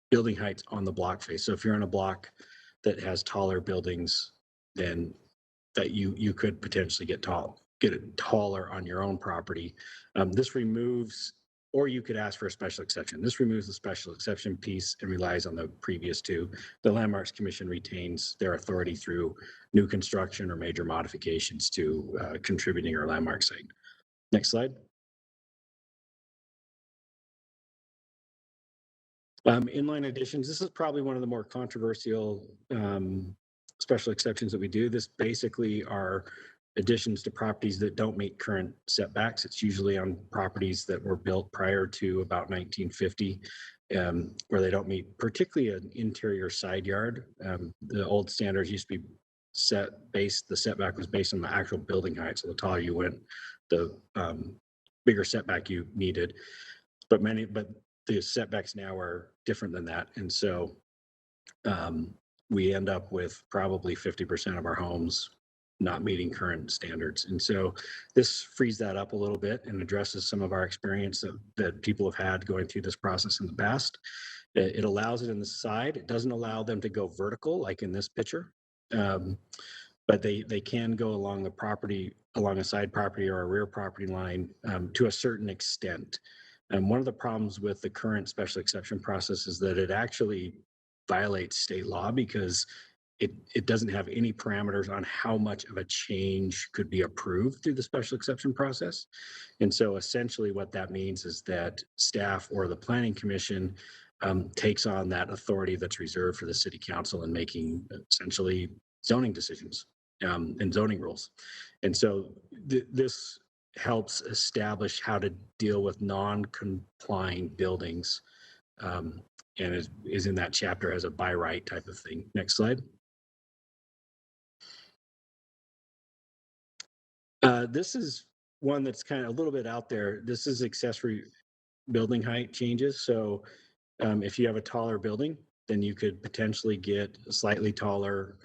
building heights on the block face. So if you're in a block that has taller buildings, then that you could potentially get it taller on your own property. This removes, or you could ask for a special exception. This removes the special exception piece and relies on the previous 2. The Landmarks Commission retains their authority through new construction or major modifications to contributing or landmark site. Next slide. Inline additions. This is probably one of the more controversial special exceptions that we do. This basically are additions to properties that don't meet current setbacks. It's usually on properties that were built prior to about 1950, where they don't meet particularly an interior side yard. The old standards used to be the setback was based on the actual building height. So the taller you went, the bigger setback you needed. But the setbacks now are different than that. And so we end up with probably 50% of our homes not meeting current standards. And so this frees that up a little bit and addresses some of our experience that people have had going through this process in the past. It allows it in the side. It doesn't allow them to go vertical like in this picture, but they can go along a side property or a rear property line to a certain extent. And one of the problems with the current special exception process is that it actually violates state law because it doesn't have any parameters on how much of a change could be approved through the special exception process. And so essentially what that means is that staff or the planning commission takes on that authority that's reserved for the city council in making essentially zoning decisions and zoning rules. And so this helps establish how to deal with non-complying buildings and is in that chapter as a by right type of thing. Next slide. This is one that's kind of a little bit out there. This is accessory building height changes. So if you have a taller building, then you could potentially get a slightly taller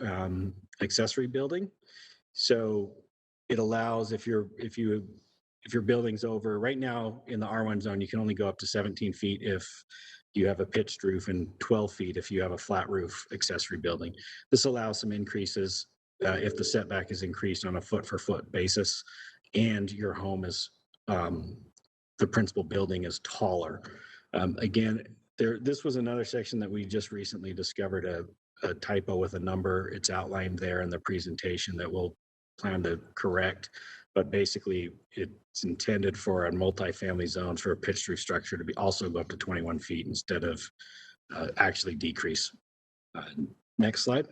accessory building. So it allows if your building's over, right now in the R1 zone, you can only go up to 17 feet if you have a pitched roof and 12 feet if you have a flat roof accessory building. This allows some increases if the setback is increased on a foot for foot basis and your home is, the principal building is taller. Again, this was another section that we just recently discovered a typo with a number. It's outlined there in the presentation that we'll plan to correct. But basically, it's intended for a multifamily zones for a pitched roof structure to be also go up to 21 feet instead of actually decrease. Next slide.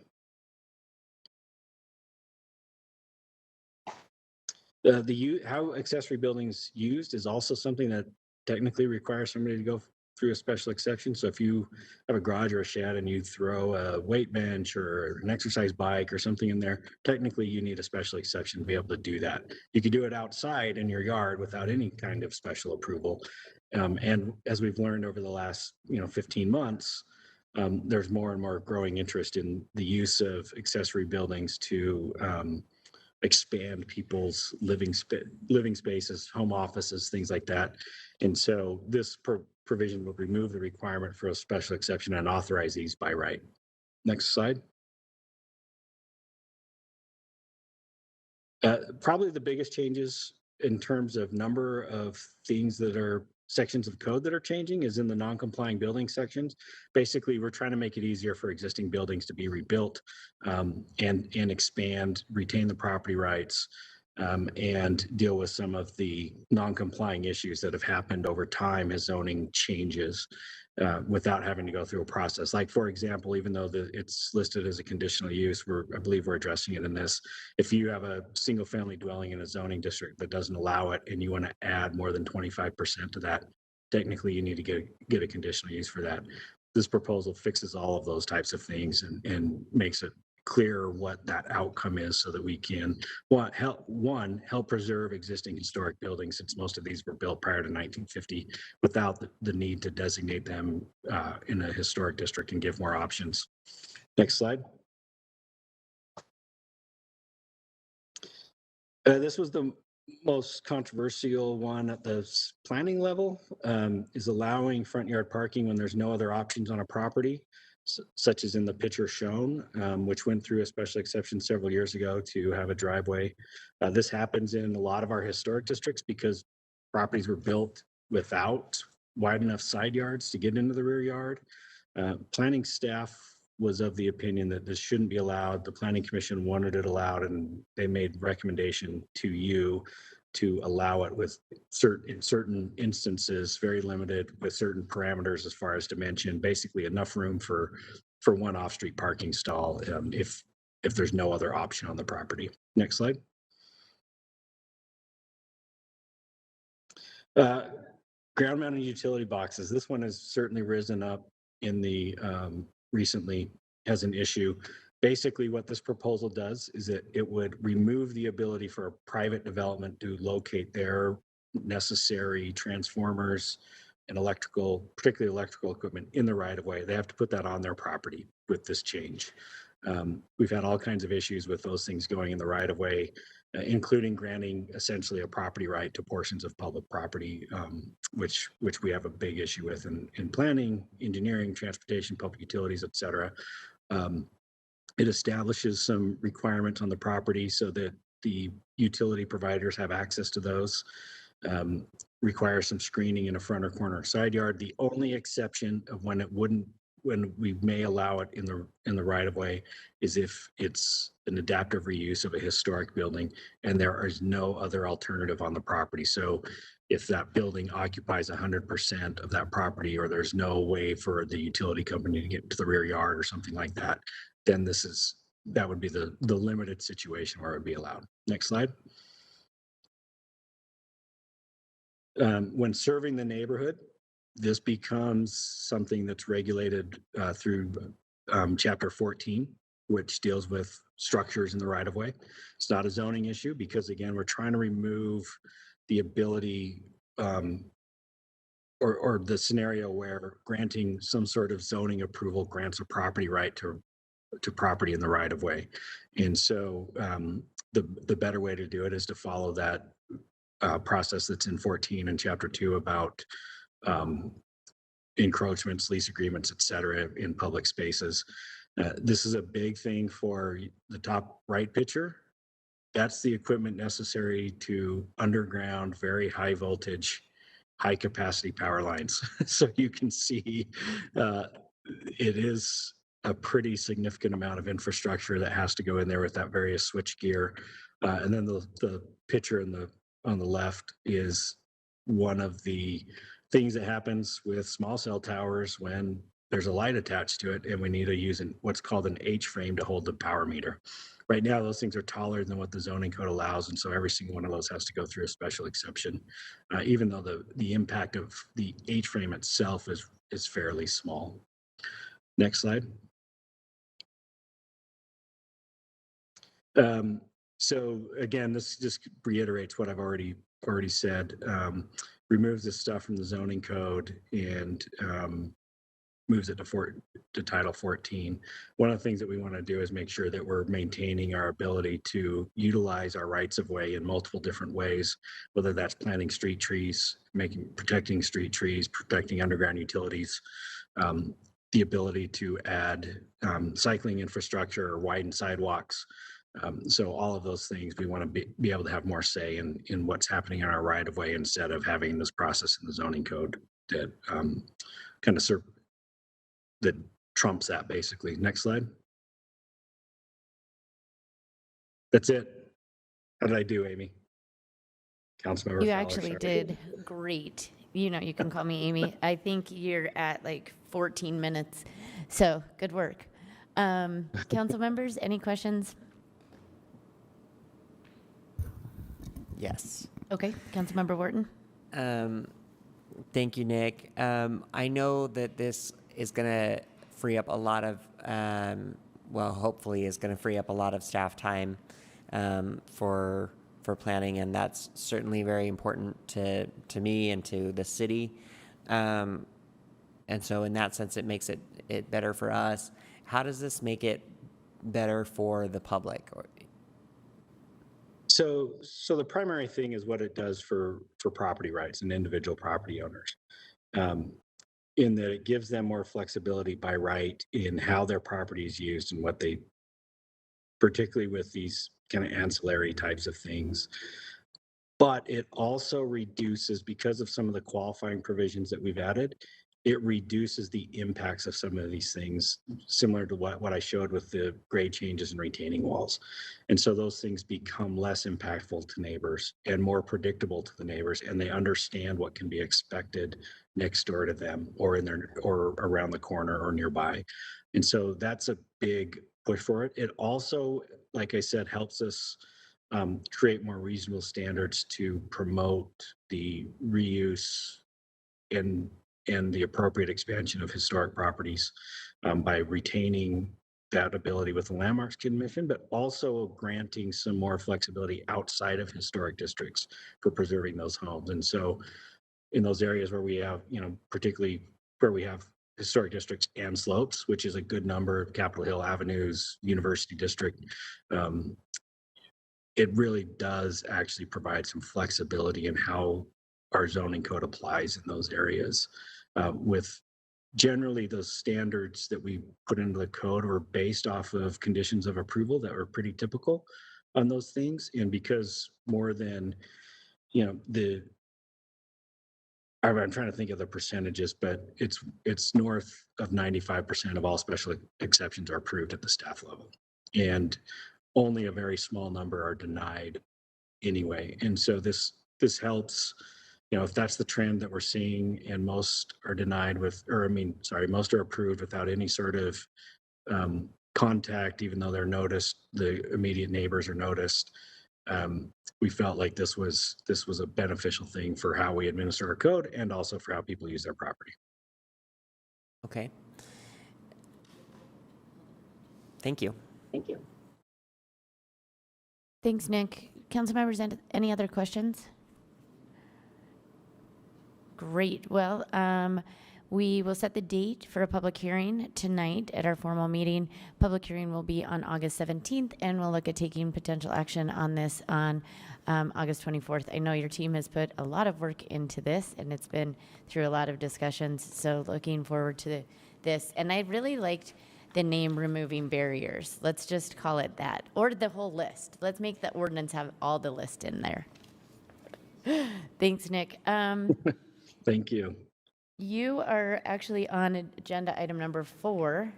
How accessory buildings used is also something that technically requires somebody to go through a special exception. So if you have a garage or a shed and you throw a weight bench or an exercise bike or something in there, technically you need a special exception to be able to do that. You could do it outside in your yard without any kind of special approval. And as we've learned over the last 15 months, there's more and more growing interest in the use of accessory buildings to expand people's living spaces, home offices, things like that. And so this provision will remove the requirement for a special exception and authorize these by right. Next slide. Probably the biggest changes in terms of number of things that are sections of code that are changing is in the non-complying building sections. Basically, we're trying to make it easier for existing buildings to be rebuilt and expand, retain the property rights, and deal with some of the non-complying issues that have happened over time as zoning changes without having to go through a process. Like, for example, even though it's listed as a conditional use, I believe we're addressing it in this. If you have a single family dwelling in a zoning district that doesn't allow it and you want to add more than 25% to that, technically you need to get a conditional use for that. This proposal fixes all of those types of things and makes it clear what that outcome is so that we can help preserve existing historic buildings, since most of these were built prior to 1950 without the need to designate them in a historic district and give more options. Next slide. This was the most controversial one at the planning level, is allowing front yard parking when there's no other options on a property, such as in the picture shown, which went through a special exception several years ago to have a driveway. This happens in a lot of our historic districts because properties were built without wide enough side yards to get into the rear yard. Planning staff was of the opinion that this shouldn't be allowed. The Planning Commission wanted it allowed, and they made recommendation to you to allow it with in certain instances, very limited, with certain parameters as far as dimension, basically enough room for one off-street parking stall if there's no other option on the property. Next slide. Ground mounted utility boxes. This one has certainly risen up in the recently as an issue. Basically, what this proposal does is that it would remove the ability for a private development to locate their necessary transformers and particularly electrical equipment in the right of way. They have to put that on their property with this change. We've had all kinds of issues with those things going in the right of way, including granting essentially a property right to portions of public property, which we have a big issue with in planning, engineering, transportation, public utilities, et cetera. It establishes some requirements on the property so that the utility providers have access to those. Requires some screening in a front or corner or side yard. The only exception of when we may allow it in the right of way is if it's an adaptive reuse of a historic building and there is no other alternative on the property. So if that building occupies 100% of that property, or there's no way for the utility company to get to the rear yard or something like that, then that would be the limited situation where it would be allowed. Next slide. When serving the neighborhood, this becomes something that's regulated through Chapter 14, which deals with structures in the right of way. It's not a zoning issue because, again, we're trying to remove the ability or the scenario where granting some sort of zoning approval grants a property right to property in the right of way. And so the better way to do it is to follow that process that's in 14 and chapter 2 about encroachments, lease agreements, et cetera, in public spaces. This is a big thing for the top right picture. That's the equipment necessary to underground, very high voltage, high capacity power lines. So you can see it is a pretty significant amount of infrastructure that has to go in there with that various switch gear. And then the picture on the left is one of the things that happens with small cell towers when there's a light attached to it and we need to use what's called an H frame to hold the power meter. Right now, those things are taller than what the zoning code allows, and so every single one of those has to go through a special exception, even though the impact of the H frame itself is fairly small. Next slide. So again, this just reiterates what I've already said. Removes this stuff from the zoning code and moves it to Title 14. One of the things that we want to do is make sure that we're maintaining our ability to utilize our rights of way in multiple different ways, whether that's planting street trees, protecting street trees, protecting underground utilities, the ability to add cycling infrastructure or widen sidewalks. So all of those things, we want to be able to have more say in what's happening in our right of way instead of having this process in the zoning code that kind of that trumps that basically. Next slide. That's it. How did I do, Amy? Councilmember You Fowler, actually sorry. did great. You know, you can call me Amy. I think you're at like 14 minutes. So good work. Council members, any questions? Yes. Okay, Councilmember Wharton. Thank you, Nick. I know that this is going to free up a lot of, hopefully is going to free up a lot of staff time for planning, and that's certainly very important to me and to the city. And so in that sense, it makes it better for us. How does this make it better for the public? So the primary thing is what it does for property rights and individual property owners, in that it gives them more flexibility by right in how their property is used and what they, particularly with these kind of ancillary types of things. But it also reduces, because of some of the qualifying provisions that we've added, it reduces the impacts of some of these things, similar to what I showed with the grade changes and retaining walls. And so those things become less impactful to neighbors and more predictable to the neighbors, and they understand what can be expected next door to them or or around the corner or nearby. And so that's a big push for it. It also, like I said, helps us create more reasonable standards to promote the reuse and the appropriate expansion of historic properties by retaining that ability with the Landmarks Commission, but also granting some more flexibility outside of historic districts for preserving those homes. And so in those areas where we have, particularly where we have historic districts and slopes, which is a good number, Capitol Hill Avenues, University District, it really does actually provide some flexibility in how our zoning code applies in those areas. With generally those standards that we put into the code were based off of conditions of approval that were pretty typical on those things. And because more than, I'm trying to think of the percentages, but it's north of 95% of all special exceptions are approved at the staff level. And only a very small number are denied anyway. And so this helps, if that's the trend that we're seeing, and most are denied most are approved without any sort of contact, even though they're noticed, the immediate neighbors are noticed. We felt like this was a beneficial thing for how we administer our code and also for how people use their property. Okay. Thank you. Thanks, Nick. Council members, any other questions? Great. Well, we will set the date for a public hearing tonight at our formal meeting. Public hearing will be on August 17th, and we'll look at taking potential action on this on August 24th. I know your team has put a lot of work into this, and it's been through a lot of discussions, so looking forward to this. And I really liked the name Removing Barriers. Let's just call it that, or the whole list. Let's make the ordinance have all the list in there. Thanks, Nick. Thank you. You are actually on agenda item number 4,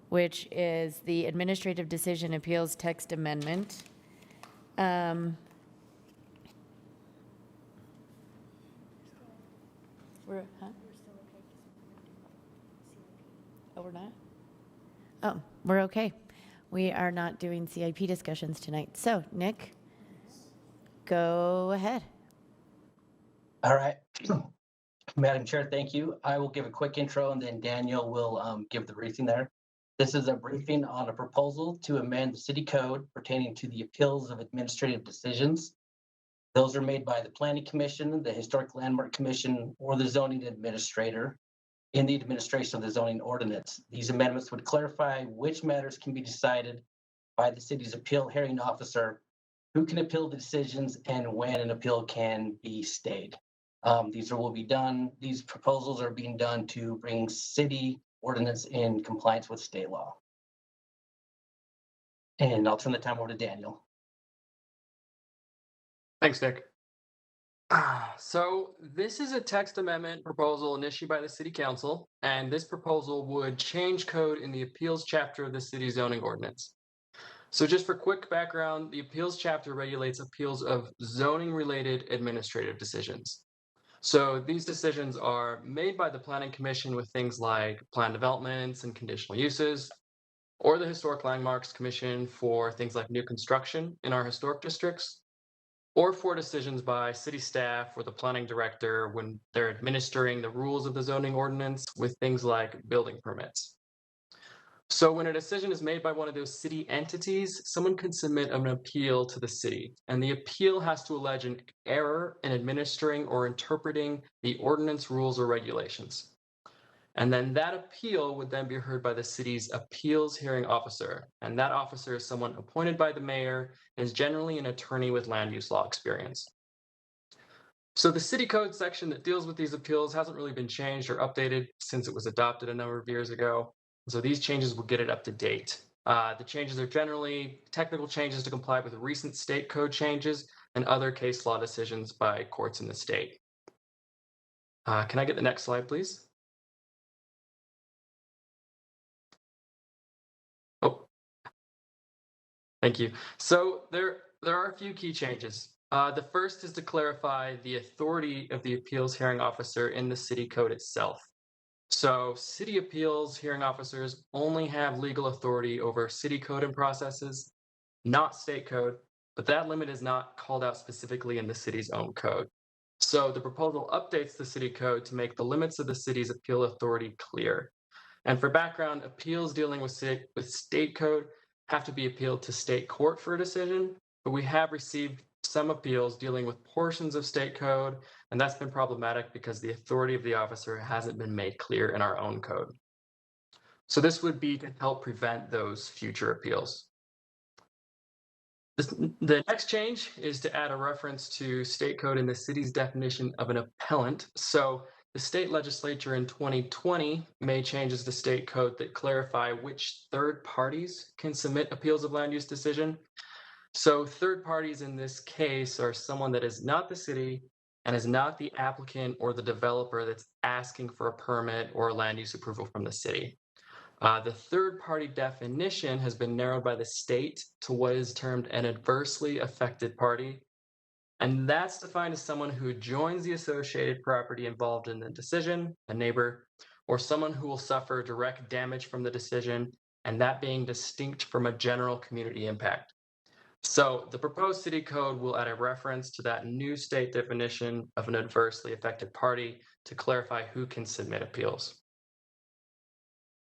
which is the Administrative Decision Appeals Text Amendment. We're, huh? Oh, we're not? Oh, we're okay. We are not doing CIP discussions tonight. So, Nick, go ahead. All right. Madam Chair, thank you. I will give a quick intro and then Daniel will give the briefing there. This is a briefing on a proposal to amend the city code pertaining to the appeals of administrative decisions. Those are made by the Planning Commission, the Historic Landmark Commission, or the zoning administrator in the administration of the zoning ordinance. These amendments would clarify which matters can be decided by the city's appeal hearing officer, who can appeal the decisions, and when an appeal can be stayed. These proposals are being done to bring city ordinance in compliance with state law. And I'll turn the time over to Daniel. Thanks, Nick. So this is a text amendment proposal initiated by the City Council, and this proposal would change code in the appeals chapter of the city zoning ordinance. So just for quick background, the appeals chapter regulates appeals of zoning-related administrative decisions. So these decisions are made by the Planning Commission with things like plan developments and conditional uses, or the Historic Landmarks Commission for things like new construction in our historic districts, or for decisions by city staff or the planning director when they're administering the rules of the zoning ordinance with things like building permits. So when a decision is made by one of those city entities, someone can submit an appeal to the city, and the appeal has to allege an error in administering or interpreting the ordinance rules or regulations. And then that appeal would then be heard by the city's appeals hearing officer, and that officer is someone appointed by the mayor and is generally an attorney with land use law experience. So the city code section that deals with these appeals hasn't really been changed or updated since it was adopted a number of years ago. So these changes will get it up to date. The changes are generally technical changes to comply with recent state code changes and other case law decisions by courts in the state. Can I get the next slide, please? Oh, thank you. So there are a few key changes. The first is to clarify the authority of the appeals hearing officer in the city code itself. So city appeals hearing officers only have legal authority over city code and processes, not state code, but that limit is not called out specifically in the city's own code. So the proposal updates the city code to make the limits of the city's appeal authority clear. And for background, appeals dealing with state code have to be appealed to state court for a decision, but we have received some appeals dealing with portions of state code, and that's been problematic because the authority of the officer hasn't been made clear in our own code. So this would be to help prevent those future appeals. The next change is to add a reference to state code in the city's definition of an appellant. So the state legislature in 2020 made changes to state code that clarify which third parties can submit appeals of land use decision. So third parties in this case are someone that is not the city and is not the applicant or the developer that's asking for a permit or a land use approval from the city. The third party definition has been narrowed by the state to what is termed an adversely affected party. And that's defined as someone who joins the associated property involved in the decision, a neighbor, or someone who will suffer direct damage from the decision, and that being distinct from a general community impact. So the proposed city code will add a reference to that new state definition of an adversely affected party to clarify who can submit appeals.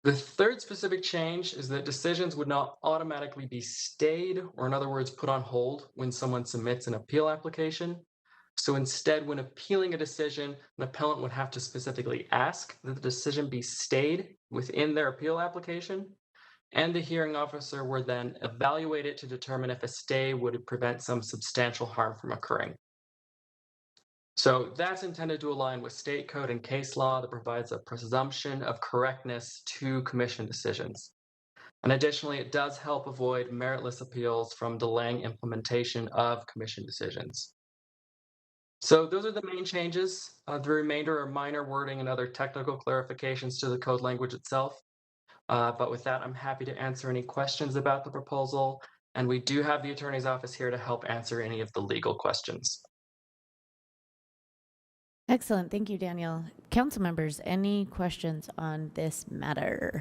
The third specific change is that decisions would not automatically be stayed, or in other words, put on hold when someone submits an appeal application. So instead, when appealing a decision, an appellant would have to specifically ask that the decision be stayed within their appeal application, and the hearing officer would then evaluate it to determine if a stay would prevent some substantial harm from occurring. So that's intended to align with state code and case law that provides a presumption of correctness to commission decisions. And additionally, it does help avoid meritless appeals from delaying implementation of commission decisions. So those are the main changes. The remainder are minor wording and other technical clarifications to the code language itself. But with that, I'm happy to answer any questions about the proposal. And we do have the attorney's office here to help answer any of the legal questions. Excellent. Thank you, Daniel. Council members, any questions on this matter?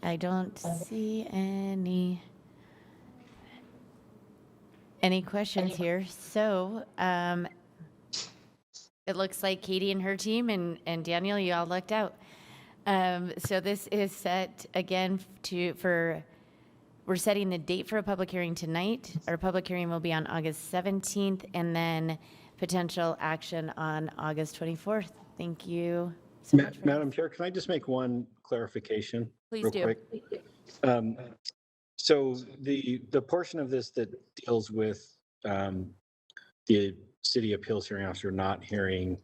I don't see any questions here. So it looks like Katie and her team and Daniel, you all lucked out. So this is set again we're setting the date for a public hearing tonight. Our public hearing will be on August 17th and then potential action on August 24th. Thank you so much. Madam Chair, can I just make one clarification? Please real do. Quick? So the portion of this that deals with the city appeals hearing officer not hearing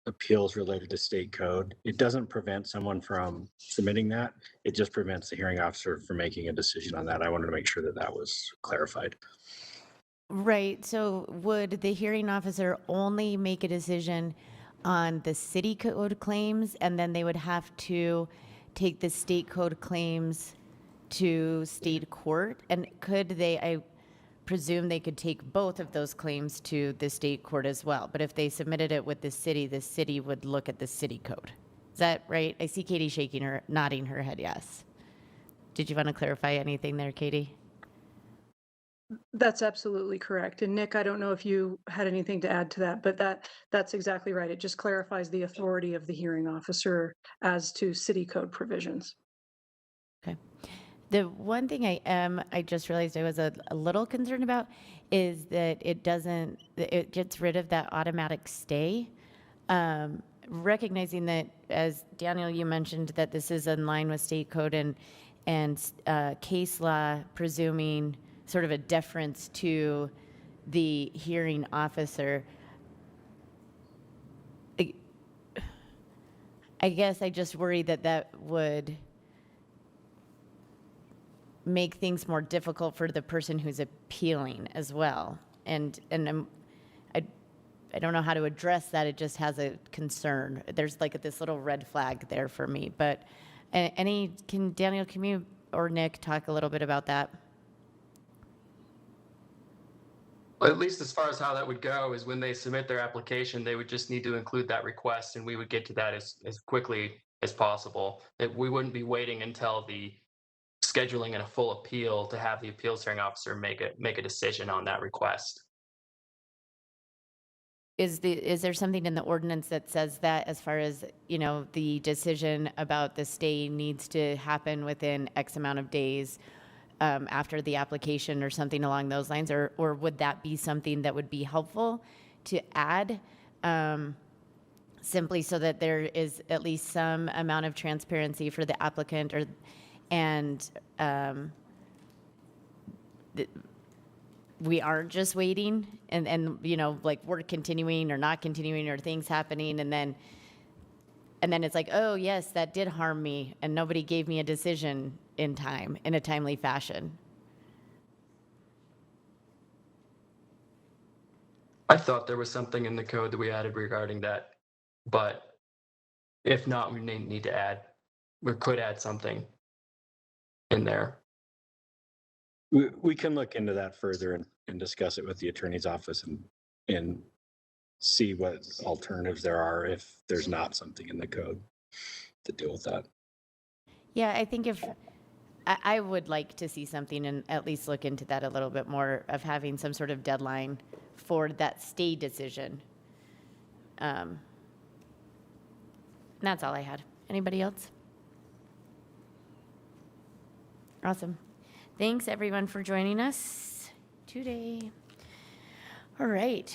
appeals related to state code, it doesn't prevent someone from submitting that. It just prevents the hearing officer from making a decision on that. I wanted to make sure that that was clarified. Right. So would the hearing officer only make a decision on the city code claims, and then they would have to take the state code claims to state court? And could they, I presume they could take both of those claims to the state court as well. But if they submitted it with the city would look at the city code. Is that right? I see Katie nodding her head yes. Did you want to clarify anything there, Katie? That's absolutely correct. And Nick, I don't know if you had anything to add to that, but that's exactly right. It just clarifies the authority of the hearing officer as to city code provisions. Okay. The one thing I just realized I was a little concerned about is that it gets rid of that automatic stay. Recognizing that, as Daniel, you mentioned, that this is in line with state code and case law, presuming sort of a deference to the hearing officer. I guess I just worry that would make things more difficult for the person who's appealing as well. And I don't know how to address that. It just has a concern. There's like this little red flag there for me. But Daniel, can you or Nick talk a little bit about that? Well, at least as far as how that would go is when they submit their application, they would just need to include that request, and we would get to that as quickly as possible. We wouldn't be waiting until the scheduling and a full appeal to have the appeals hearing officer make a decision on that request. Is there something in the ordinance that says that, as far as, the decision about the stay needs to happen within X amount of days after the application or something along those lines? Or would that be something that would be helpful to add simply so that there is at least some amount of transparency for the applicant we aren't just waiting and like we're continuing or not continuing or things happening and then it's like, oh yes, that did harm me and nobody gave me a decision in a timely fashion. I thought there was something in the code that we added regarding that, but if not, we could add something in there. We can look into that further and discuss it with the attorney's office and see what alternatives there are if there's not something in the code to deal with that. Yeah, I think I would like to see something and at least look into that a little bit more, of having some sort of deadline for that stay decision. And that's all I had. Anybody else? Awesome. Thanks, everyone, for joining us today. All right.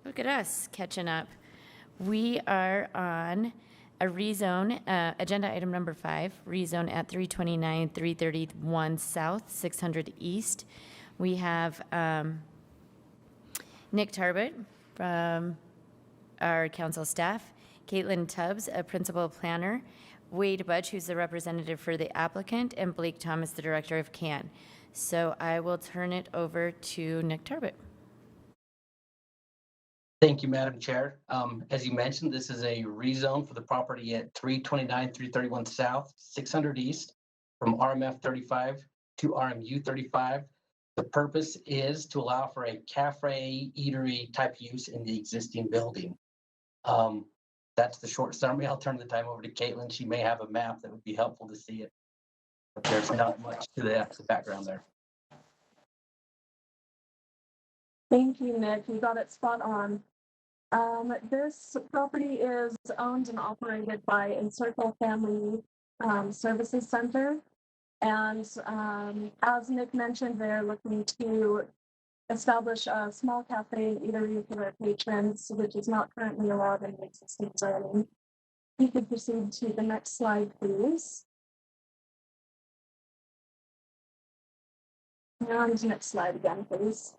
Look at us catching up. We are on a rezone, agenda item number 5, rezone at 329, 331 South, 600 East. We have Nick Tarbett from our council staff, Caitlin Tubbs, a principal planner, Wade Budge, who's the representative for the applicant, and Blake Thomas, the director of CAN. So I will turn it over to Nick Tarbett. Thank you, Madam Chair. As you mentioned, this is a rezone for the property at 329, 331 South, 600 East, from RMF 35 to RMU 35. The purpose is to allow for a cafe, eatery type use in the existing building. That's the short summary. I'll turn the time over to Caitlin. She may have a map that would be helpful to see it. But there's not much to the background there. Thank you, Nick. You got it spot on. This property is owned and operated by Encircle Family Services Center. And as Nick mentioned, they're looking to establish a small cafe and eatery for their patrons, which is not currently allowed in the existing zoning. You could proceed to the next slide, please. And next slide again, please.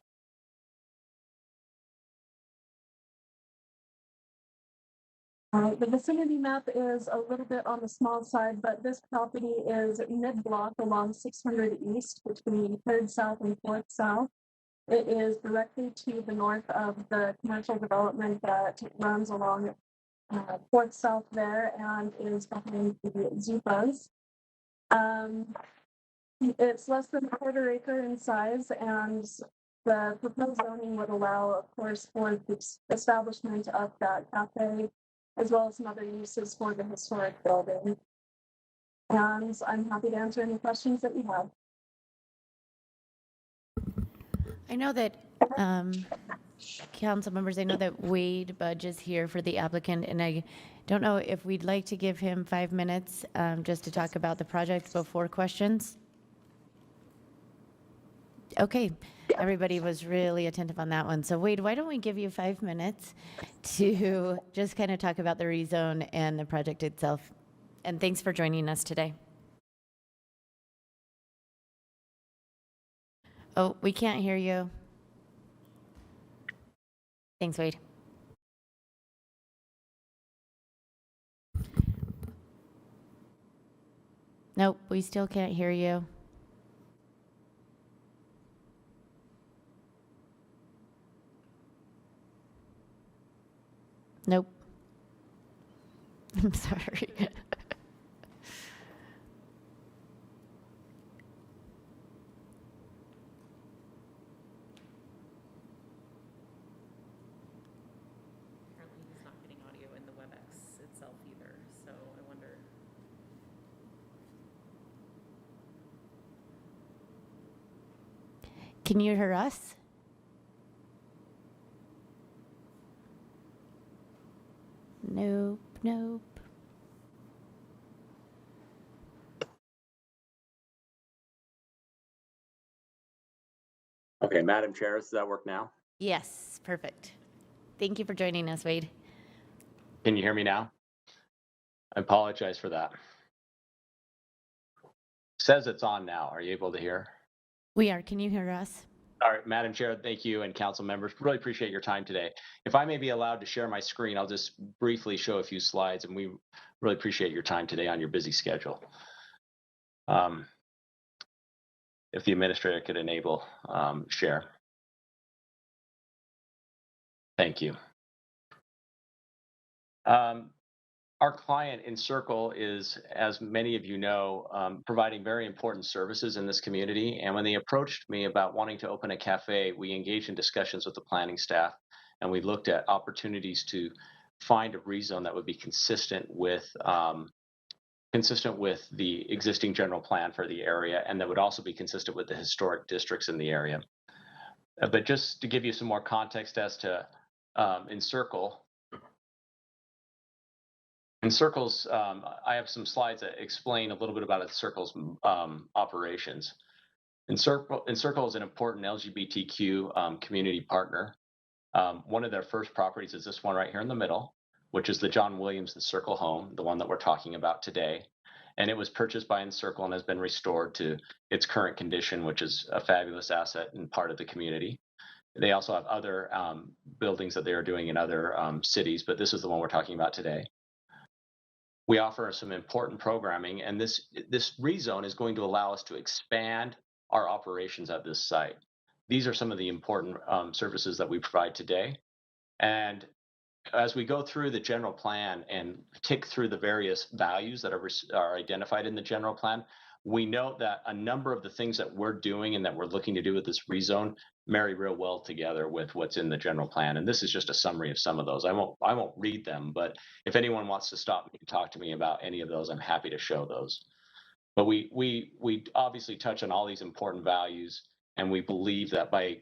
The vicinity map is a little bit on the small side, but this property is mid-block along 600 East between 3rd South and 4th South. It is directly to the north of the commercial development that runs along 4th South there and is behind the Zupas. It's less than a quarter acre in size, and the proposed zoning would allow, of course, for the establishment of that cafe, as well as some other uses for the historic building. And I'm happy to answer any questions that you have. I know that, council members, I know that Wade Budge is here for the applicant, and I don't know if we'd like to give him 5 minutes just to talk about the project before questions. Okay, everybody was really attentive on that one. So Wade, why don't we give you 5 minutes to just kind of talk about the rezone and the project itself. And thanks for joining us today. Oh, we can't hear you. Thanks, Wade. Nope, we still can't hear you. Nope. I'm sorry. Apparently he's not getting audio in the WebEx itself either, so I wonder. Can you hear us? Nope, nope. Okay, Madam Chair, does that work now? Yes, perfect. Thank you for joining us, Wade. Can you hear me now? I apologize for that. Says it's on now. Are you able to hear? We are. Can you hear us? All right, Madam Chair, thank you, and council members. Really appreciate your time today. If I may be allowed to share my screen, I'll just briefly show a few slides, and we really appreciate your time today on your busy schedule. If the administrator could enable share. Thank you. Our client Encircle is, as many of you know, providing very important services in this community. And when they approached me about wanting to open a cafe, we engaged in discussions with the planning staff, and we looked at opportunities to find a rezone that would be consistent with the existing general plan for the area, and that would also be consistent with the historic districts in the area. But just to give you some more context as to Encircle. Encircle's, I have some slides that explain a little bit about Encircle's operations. Encircle is an important LGBTQ community partner. One of their first properties is this one right here in the middle, which is the John Williams Encircle home, the one that we're talking about today. And it was purchased by Encircle and has been restored to its current condition, which is a fabulous asset and part of the community. They also have other buildings that they are doing in other cities, but this is the one we're talking about today. We offer some important programming, and this rezone is going to allow us to expand our operations at this site. These are some of the important services that we provide today. And as we go through the general plan and tick through the various values that are identified in the general plan, we note that a number of the things that we're doing and that we're looking to do with this rezone marry real well together with what's in the general plan. And this is just a summary of some of those. I won't read them, but if anyone wants to stop me and talk to me about any of those, I'm happy to show those. But we obviously touch on all these important values, and we believe that by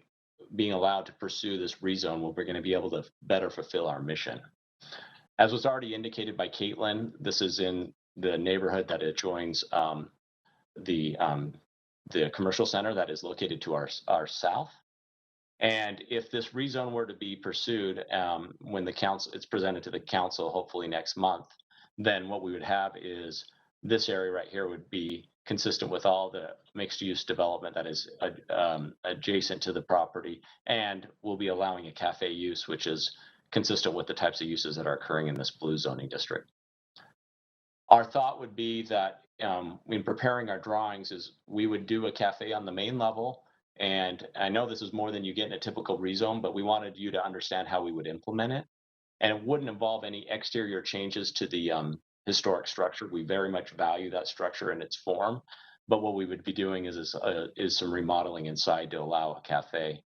being allowed to pursue this rezone, we're going to be able to better fulfill our mission. As was already indicated by Caitlin, this is in the neighborhood that adjoins the commercial center that is located to our south. And if this rezone were to be pursued when it's presented to the council, hopefully next month, then what we would have is this area right here would be consistent with all the mixed use development that is adjacent to the property, and we'll be allowing a cafe use, which is consistent with the types of uses that are occurring in this blue zoning district. Our thought would be that in preparing our drawings is we would do a cafe on the main level. And I know this is more than you get in a typical rezone, but we wanted you to understand how we would implement it. And it wouldn't involve any exterior changes to the historic structure. We very much value that structure in its form. But what we would be doing is some remodeling inside to allow a cafe.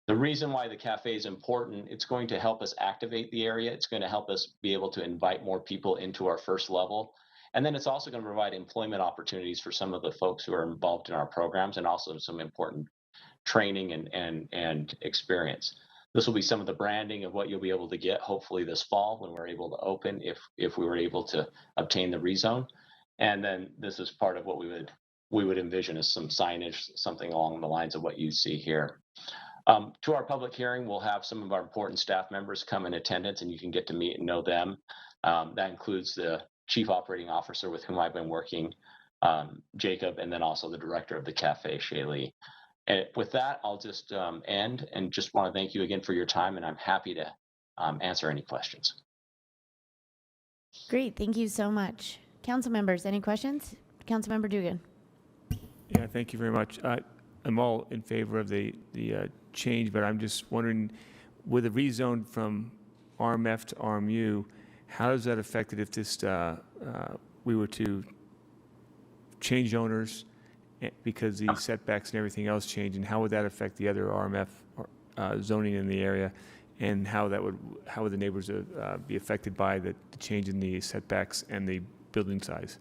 The reason why the cafe is important, it's going to help us activate the area. It's going to help us be able to invite more people into our first level. And then it's also going to provide employment opportunities for some of the folks who are involved in our programs, and also some important training and experience. This will be some of the branding of what you'll be able to get hopefully this fall when we're able to open, if we were able to obtain the rezone. And then this is part of what we would envision as some signage, something along the lines of what you see here. To our public hearing, we'll have some of our important staff members come in attendance, and you can get to meet and know them. That includes the Chief Operating Officer with whom I've been working, Jacob, and then also the director of the cafe, Shaylee. And with that, I'll just end and just want to thank you again for your time, and I'm happy to answer any questions. Great, thank you so much. Council members, any questions? Councilmember Dugan. Yeah, thank you very much. I'm all in favor of the change, but I'm just wondering, with a rezone from RMF to RMU, how does that affect it if this we were to change owners because the setbacks and everything else change, and how would that affect the other RMF zoning in the area, and how would the neighbors be affected by the change in the setbacks and the building size?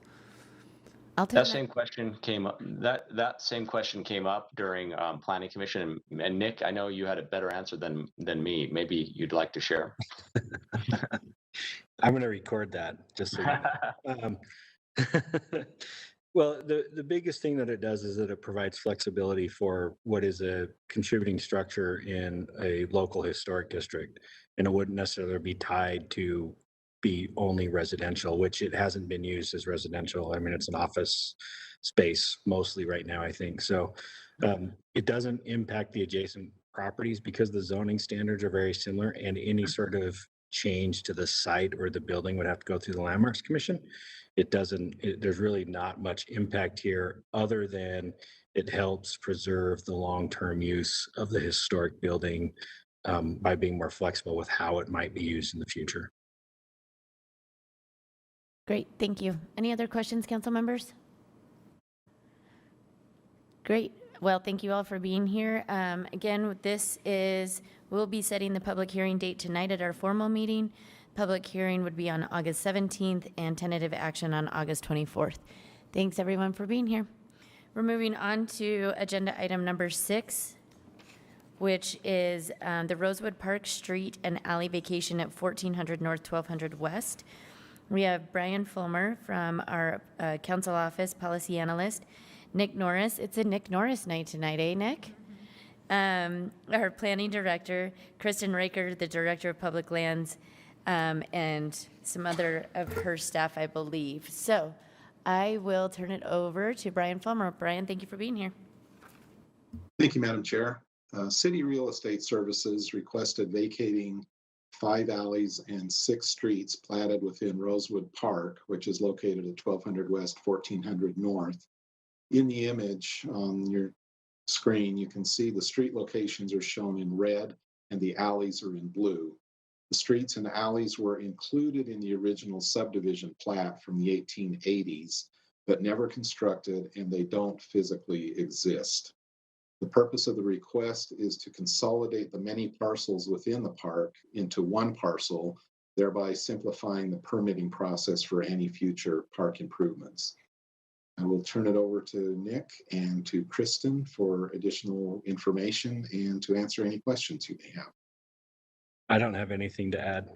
That same question came up. That same question came up during Planning Commission, and Nick, I know you had a better answer than me. Maybe you'd like to share. I'm going to record that just so well, the biggest thing that it does is that it provides flexibility for what is a contributing structure in a local historic district, and it wouldn't necessarily be tied to be only residential, which it hasn't been used as residential. I mean, it's an office space mostly right now, I think. So it doesn't impact the adjacent properties because the zoning standards are very similar, and any sort of change to the site or the building would have to go through the Landmarks Commission. There's really not much impact here other than it helps preserve the long-term use of the historic building by being more flexible with how it might be used in the future. Great, thank you. Any other questions, council members? Great. Well, thank you all for being here. Again, we'll be setting the public hearing date tonight at our formal meeting. Public hearing would be on August 17th and tentative action on August 24th. Thanks everyone for being here. We're moving on to agenda item number 6, which is the Rosewood Park Street and Alley vacation at 1400 North, 1200 West. We have Brian Fulmer from our council office, policy analyst, Nick Norris. It's a Nick Norris night tonight, eh, Nick? Our planning director, Kristen Raker, the director of public lands, and some other of her staff, I believe. So I will turn it over to Brian Fulmer. Brian, thank you for being here. Thank you, Madam Chair. City Real Estate Services requested vacating 5 alleys and 6 streets platted within Rosewood Park, which is located at 1200 West, 1400 North. In the image on your screen, you can see the street locations are shown in red and the alleys are in blue. The streets and alleys were included in the original subdivision plat from the 1880s, but never constructed, and they don't physically exist. The purpose of the request is to consolidate the many parcels within the park into one parcel, thereby simplifying the permitting process for any future park improvements. I will turn it over to Nick and to Kristen for additional information and to answer any questions you may have. I don't have anything to add.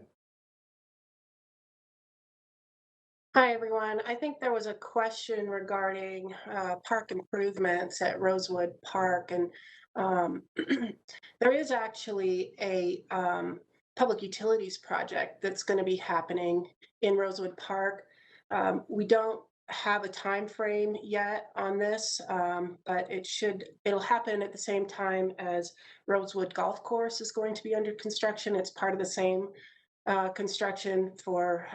Hi, everyone. I think there was a question regarding park improvements at Rosewood Park, and there is actually a public utilities project that's going to be happening in Rosewood Park. We don't have a time frame yet on this, but it'll happen at the same time as Rosewood Golf Course is going to be under construction. It's part of the same construction for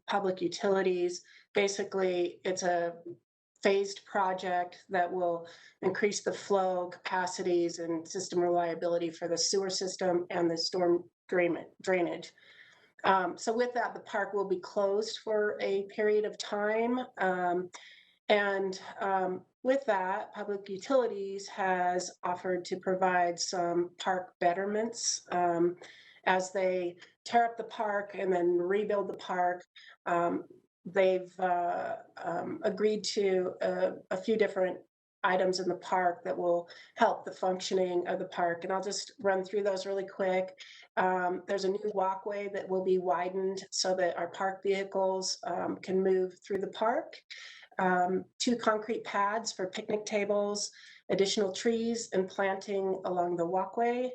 public utilities. Basically, it's a phased project that will increase the flow capacities and system reliability for the sewer system and the storm drainage. So with that, the park will be closed for a period of time. With that, Public Utilities has offered to provide some park betterments as they tear up the park and then rebuild the park. They've agreed to a few different items in the park that will help the functioning of the park. And I'll just run through those really quick. There's a new walkway that will be widened so that our park vehicles can move through the park. 2 concrete pads for picnic tables, additional trees and planting along the walkway.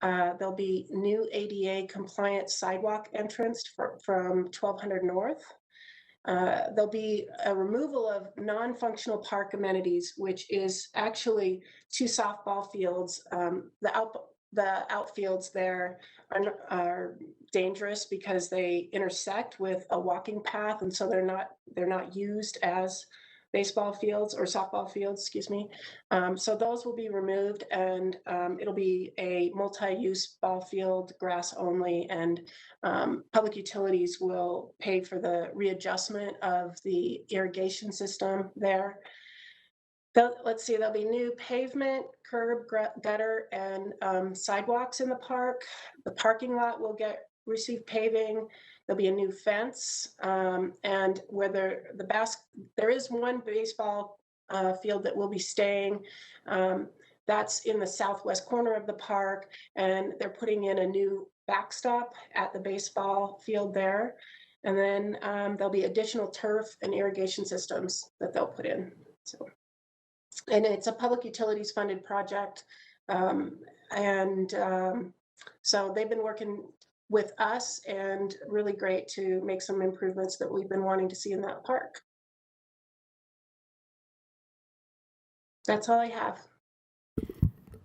There'll be new ADA compliant sidewalk entrance from 1200 North. There'll be a removal of non-functional park amenities, which is actually 2 softball fields. The outfields there are dangerous because they intersect with a walking path, and so they're not used as baseball fields or softball fields, excuse me. So those will be removed, and it'll be a multi-use ball field, grass only, and Public Utilities will pay for the readjustment of the irrigation system there. Let's see, there'll be new pavement, curb, gutter, and sidewalks in the park. The parking lot will receive paving. There'll be a new fence, and where there is one baseball field that will be staying. That's in the southwest corner of the park, and they're putting in a new backstop at the baseball field there. And then there'll be additional turf and irrigation systems that they'll put in. And it's a Public Utilities funded project. So they've been working with us and really great to make some improvements that we've been wanting to see in that park. That's all I have.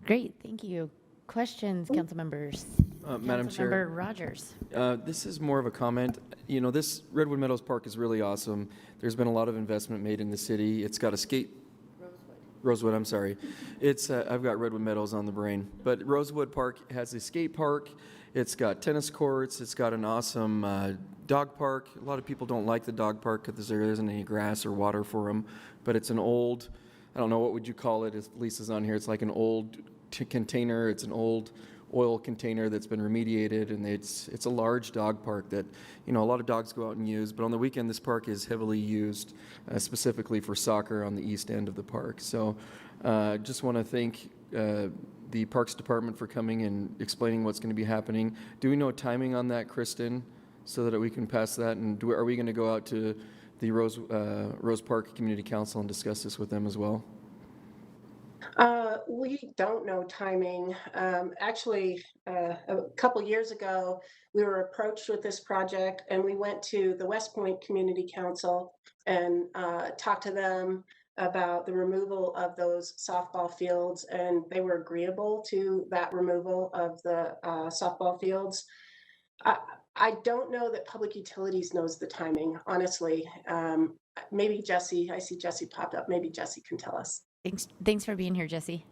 Great, thank you. Questions, council members? Madam Chair. Councilmember Rogers. This is more of a comment. You know, this Redwood Meadows Park is really awesome. There's been a lot of investment made in the city. It's got a Rosewood, I'm sorry. It's, I've got Redwood Meadows on the brain. But Rosewood Park has a skate park. It's got tennis courts. It's got an awesome dog park. A lot of people don't like the dog park because there isn't any grass or water for them. But it's an old, I don't know, what would you call it if Lisa's on here? It's like an old container. It's an old oil container that's been remediated, and it's a large dog park that, you know, a lot of dogs go out and use. But on the weekend, this park is heavily used specifically for soccer on the east end of the park. So just want to thank the Parks Department for coming and explaining what's going to be happening. Do we know timing on that, Kristen, so that we can pass that? And are we going to go out to the Rose Park Community Council and discuss this with them as well? We don't know timing. Actually, a couple years ago, we were approached with this project and we went to the West Point Community Council and talked to them about the removal of those softball fields, and they were agreeable to that removal of the softball fields. I don't know that Public Utilities knows the timing, honestly. Maybe Jesse, I see Jesse popped up. Maybe Jesse can tell us. Thanks for being here, Jesse.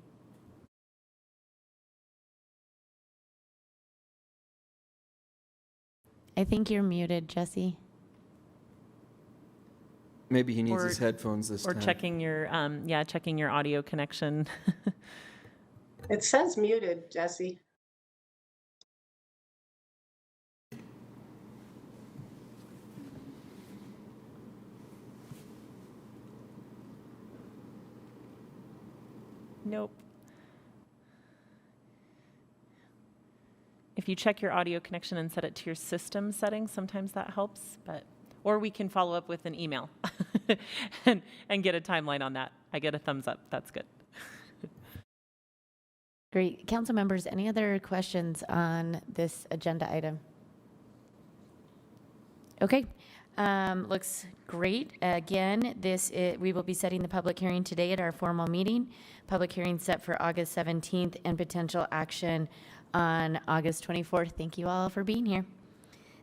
I think you're muted, Jesse. Maybe he needs his headphones this time. Or checking your, checking your audio connection. It says muted, Jesse. Nope. If you check your audio connection and set it to your system settings, sometimes that helps, or we can follow up with an email and get a timeline on that. I get a thumbs up. That's good. Great. Council members, any other questions on this agenda item? Okay. Looks great. Again, we will be setting the public hearing today at our formal meeting. Public hearing set for August 17th and potential action on August 24th. Thank you all for being here.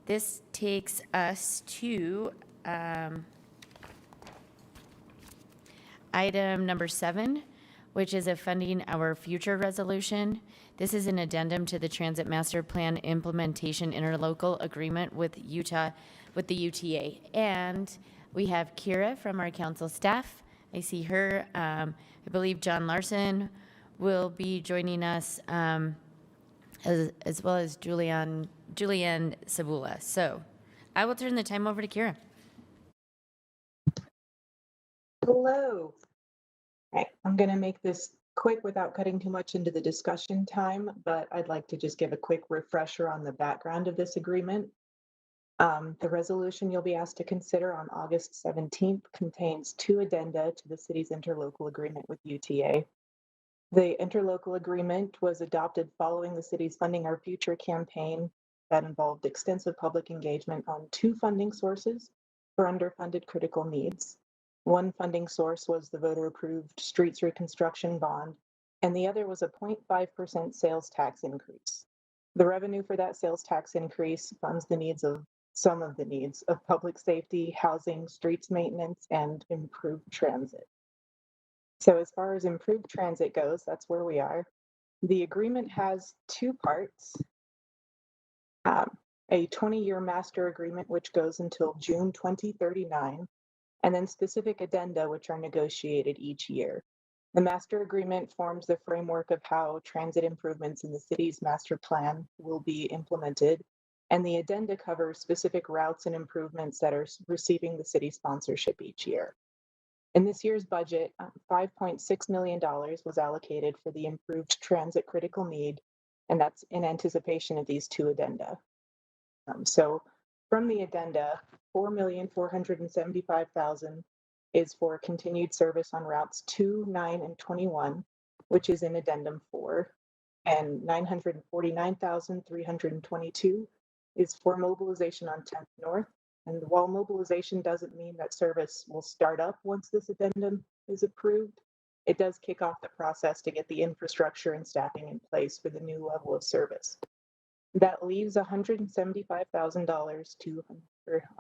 This takes us to item number 7, which is a funding our future resolution. This is an addendum to the Transit Master Plan Implementation Interlocal Agreement with the UTA. And we have Kira from our council staff. I see her. I believe John Larson will be joining us, as well as Julianne Sabula. So I will turn the time over to Kira. Hello. Right, I'm going to make this quick without cutting too much into the discussion time, but I'd like to just give a quick refresher on the background of this agreement. The resolution you'll be asked to consider on August 17th contains 2 addenda to the city's interlocal agreement with UTA. The interlocal agreement was adopted following the city's Funding Our Future campaign that involved extensive public engagement on 2 funding sources for underfunded critical needs. One funding source was the voter-approved streets reconstruction bond, and the other was a 0.5% sales tax increase. The revenue for that sales tax increase funds some of the needs of public safety, housing, streets maintenance, and improved transit. So as far as improved transit goes, that's where we are. The agreement has 2 parts. A 20-year master agreement, which goes until June 2039, and then specific addenda, which are negotiated each year. The master agreement forms the framework of how transit improvements in the city's master plan will be implemented, and the addenda covers specific routes and improvements that are receiving the city sponsorship each year. In this year's budget, $5.6 million was allocated for the improved transit critical need, and that's in anticipation of these 2 addenda. So from the addenda, $4,475,000 is for continued service on routes 2, 9, and 21, which is in addendum 4, and $949,322 is for mobilization on 10th North. And while mobilization doesn't mean that service will start up once this addendum is approved, it does kick off the process to get the infrastructure and staffing in place for the new level of service. That leaves $175,000 to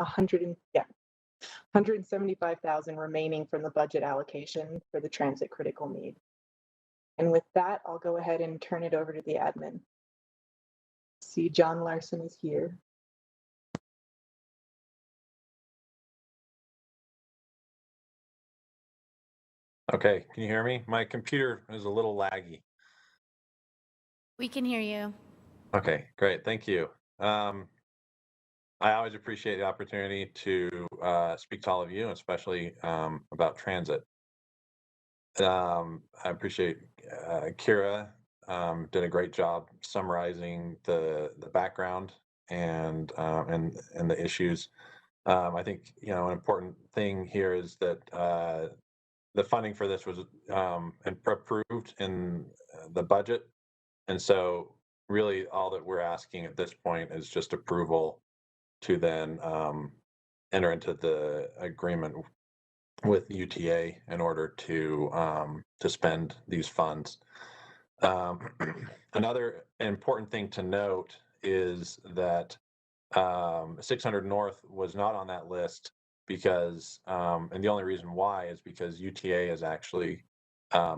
$175,000 remaining from the budget allocation for the transit critical need. And with that, I'll go ahead and turn it over to the admin. See, John Larson is here. Okay, can you hear me? My computer is a little laggy. We can hear you. Okay, great, thank you. I always appreciate the opportunity to speak to all of you, especially about transit. I appreciate Kira did a great job summarizing the background and the issues. I think, an important thing here is that the funding for this was approved in the budget. And so really all that we're asking at this point is just approval to then enter into the agreement with UTA in order to spend these funds. Another important thing to note is that 600 North was not on that list because, and the only reason why is because UTA is actually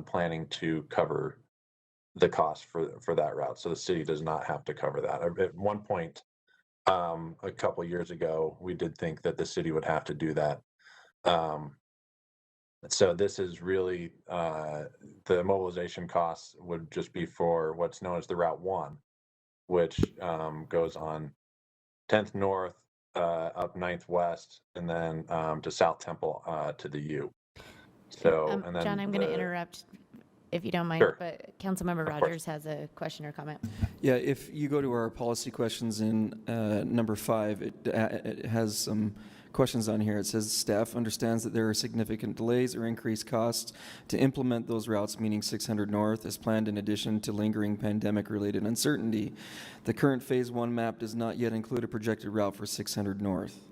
planning to cover the cost for that route. So the city does not have to cover that. At one point, a couple years ago, we did think that the city would have to do that. So this is really, the mobilization costs would just be for what's known as the Route 1, which goes on 10th North, up 9th West, and then to South Temple to the U. So, and then John, I'm going to interrupt if you don't mind, Sure. but Councilmember Rogers has a question or comment. Yeah, if you go to our policy questions in number 5, it has some questions on here. It says staff understands that there are significant delays or increased costs to implement those routes, meaning 600 North, as planned in addition to lingering pandemic-related uncertainty. The current Phase 1 map does not yet include a projected route for 600 North.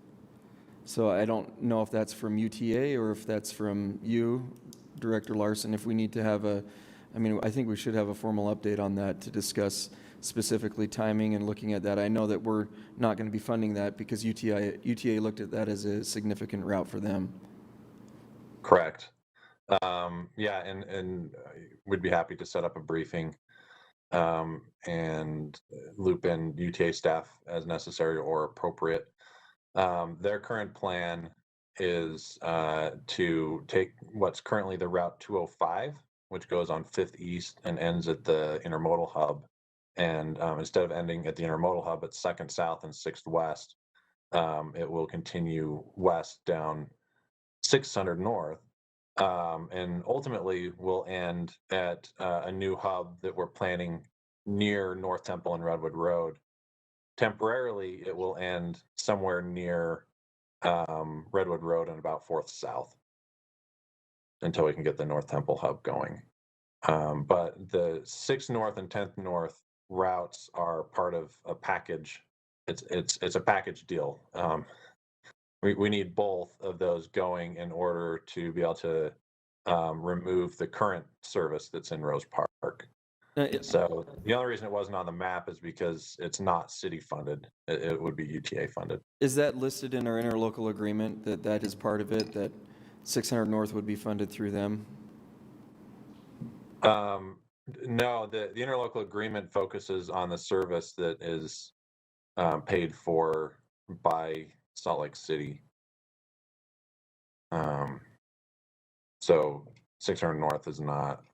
So I don't know if that's from UTA or if that's from you, Director Larson, if we need to have I think we should have a formal update on that to discuss specifically timing and looking at that. I know that we're not going to be funding that because UTA looked at that as a significant route for them. Correct. Yeah, and we'd be happy to set up a briefing and loop in UTA staff as necessary or appropriate. Their current plan is to take what's currently the Route 205, which goes on 5th East and ends at the intermodal hub. And instead of ending at the intermodal hub at 2nd South and 6th West, it will continue west down 600 North, and ultimately will end at a new hub that we're planning near North Temple and Redwood Road. Temporarily, it will end somewhere near Redwood Road and about 4th South until we can get the North Temple hub going. But the 6th North and 10th North routes are part of a package. It's a package deal. We need both of those going in order to be able to remove the current service that's in Rose Park. So the only reason it wasn't on the map is because it's not city funded. It would be UTA funded. Is that listed in our interlocal agreement that is part of it, that 600 North would be funded through them? No, the interlocal agreement focuses on the service that is paid for by Salt Lake City. So 600 North is not,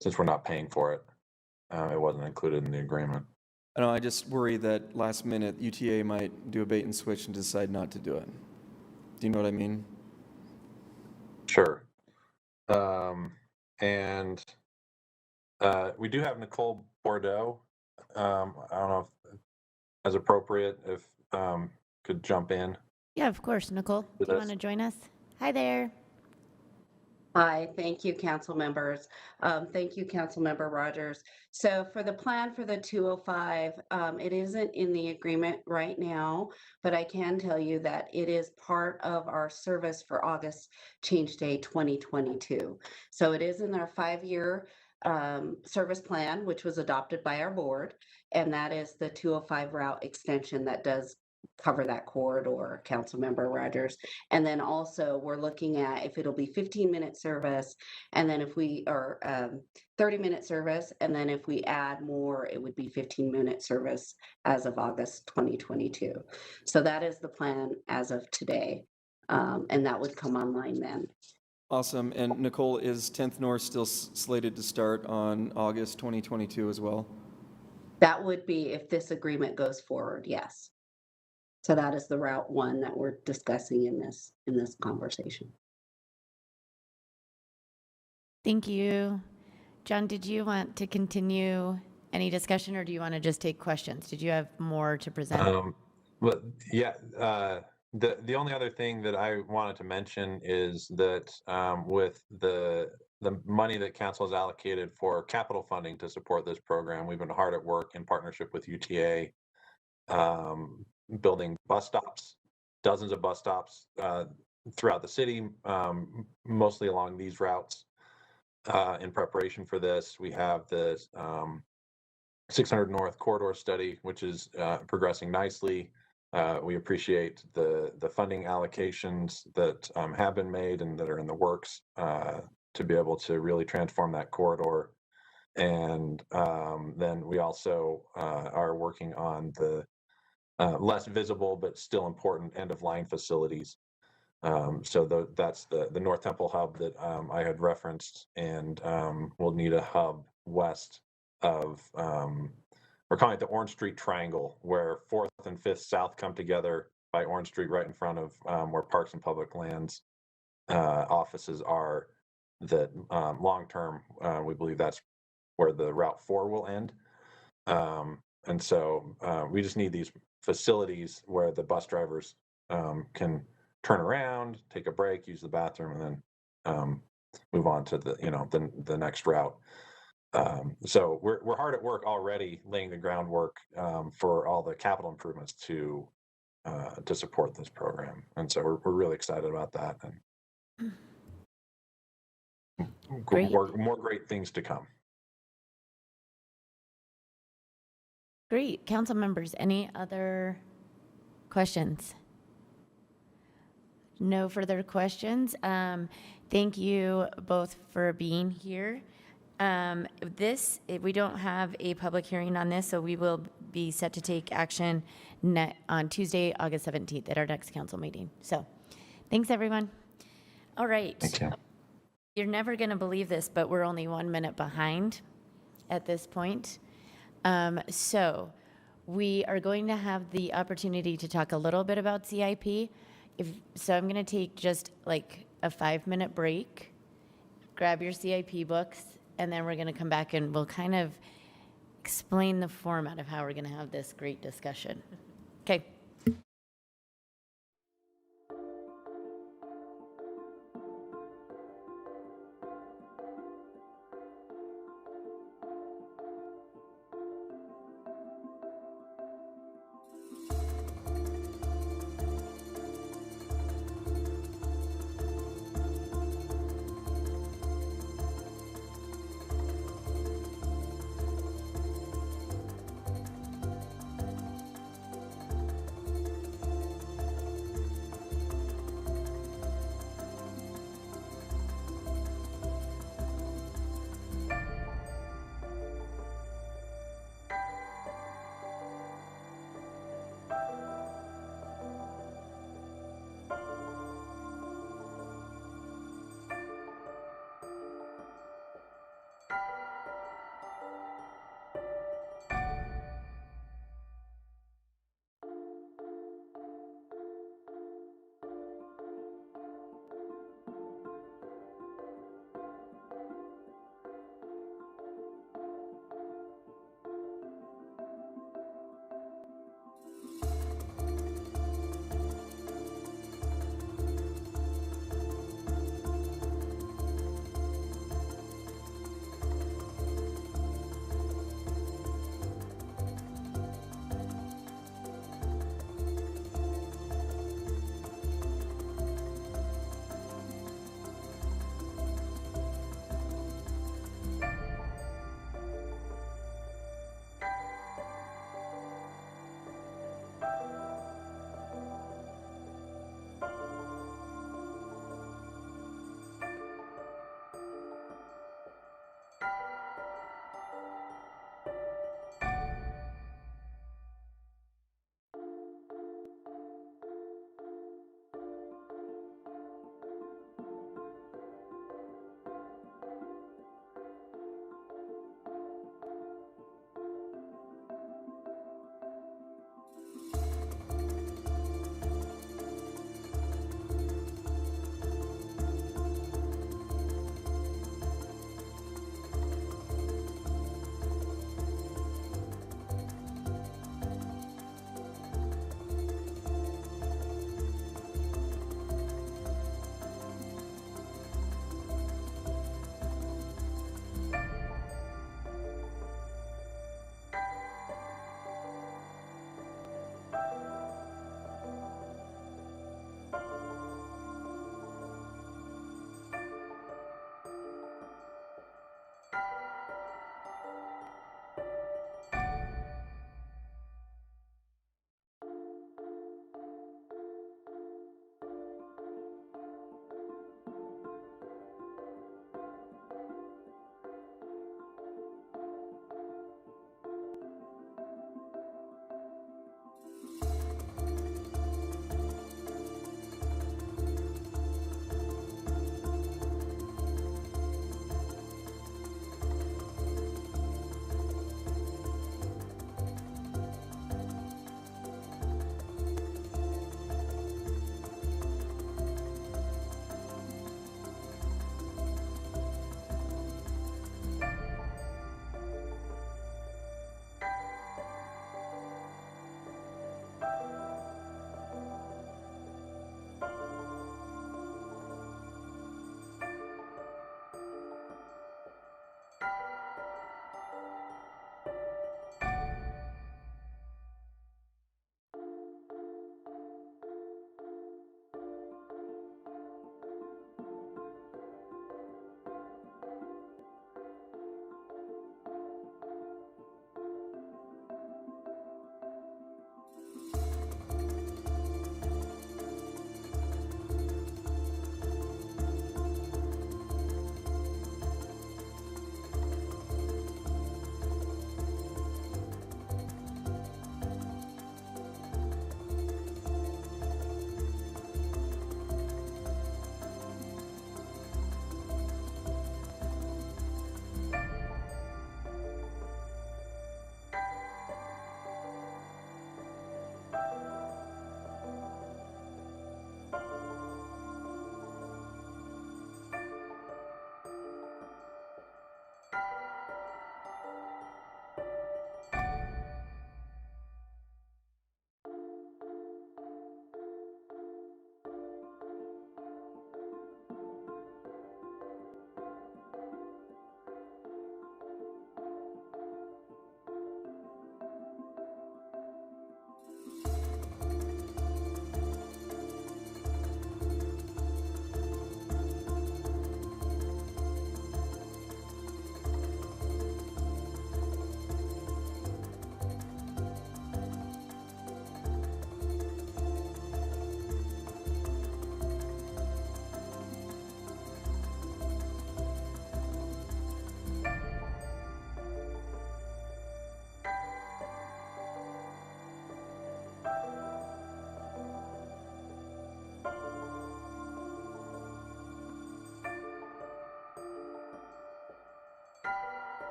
since we're not paying for it, it wasn't included in the agreement. I know, I just worry that last minute UTA might do a bait and switch and decide not to do it. Do you know what I mean? Sure. And we do have Nicole Bordeaux. I don't know if, as appropriate, if could jump in. Yeah, of course. Nicole, do you want to join us? Hi there. Hi, thank you, council members. Thank you, Councilmember Rogers. So for the plan for the 205, it isn't in the agreement right now, but I can tell you that it is part of our service for August Change Day 2022. So it is in our 5-year service plan, which was adopted by our board, and that is the 205 route extension that does cover that corridor, Councilmember Rogers. And then also we're looking at if it'll be 15-minute service, and then if we are 30-minute service, and then if we add more, it would be 15-minute service as of August 2022. So that is the plan as of today, and that would come online then. Awesome. And Nicole, is 10th North still slated to start on August 2022 as well? That would be if this agreement goes forward, yes. So that is the Route 1 that we're discussing in this conversation. Thank you. John, did you want to continue any discussion, or do you want to just take questions? Did you have more to present? But yeah, The only other thing that I wanted to mention is that with the money that council has allocated for capital funding to support this program, we've been hard at work in partnership with UTA, building bus stops, dozens of bus stops throughout the city, mostly along these routes. In preparation for this, we have the 600 North Corridor study, which is progressing nicely. We appreciate the funding allocations that have been made and that are in the works to be able to really transform that corridor. And then we also are working on the less visible but still important end-of-line facilities. So that's the North Temple hub that I had referenced, and we'll need a hub west of, we're calling it the Orange Street Triangle, where 4th and 5th South come together by Orange Street right in front of where Parks and Public Lands offices are. That long-term, we believe that's where the Route 4 will end. And so we just need these facilities where the bus drivers can turn around, take a break, use the bathroom, and then move on to the next route. So we're hard at work already laying the groundwork for all the capital improvements to support this program, and so we're really excited about that, and more great things to come. Great. Council members, any other questions? No further questions. Thank you both for being here. We don't have a public hearing on this, so we will be set to take action on Tuesday, August 17th at our next council meeting. So thanks, everyone. All right. Thank you. You're never going to believe this, but we're only 1 minute behind at this point. So we are going to have the opportunity to talk a little bit about CIP. So I'm going to take just like a 5-minute break, grab your CIP books, and then we're going to come back and we'll kind of explain the format of how we're going to have this great discussion. Okay.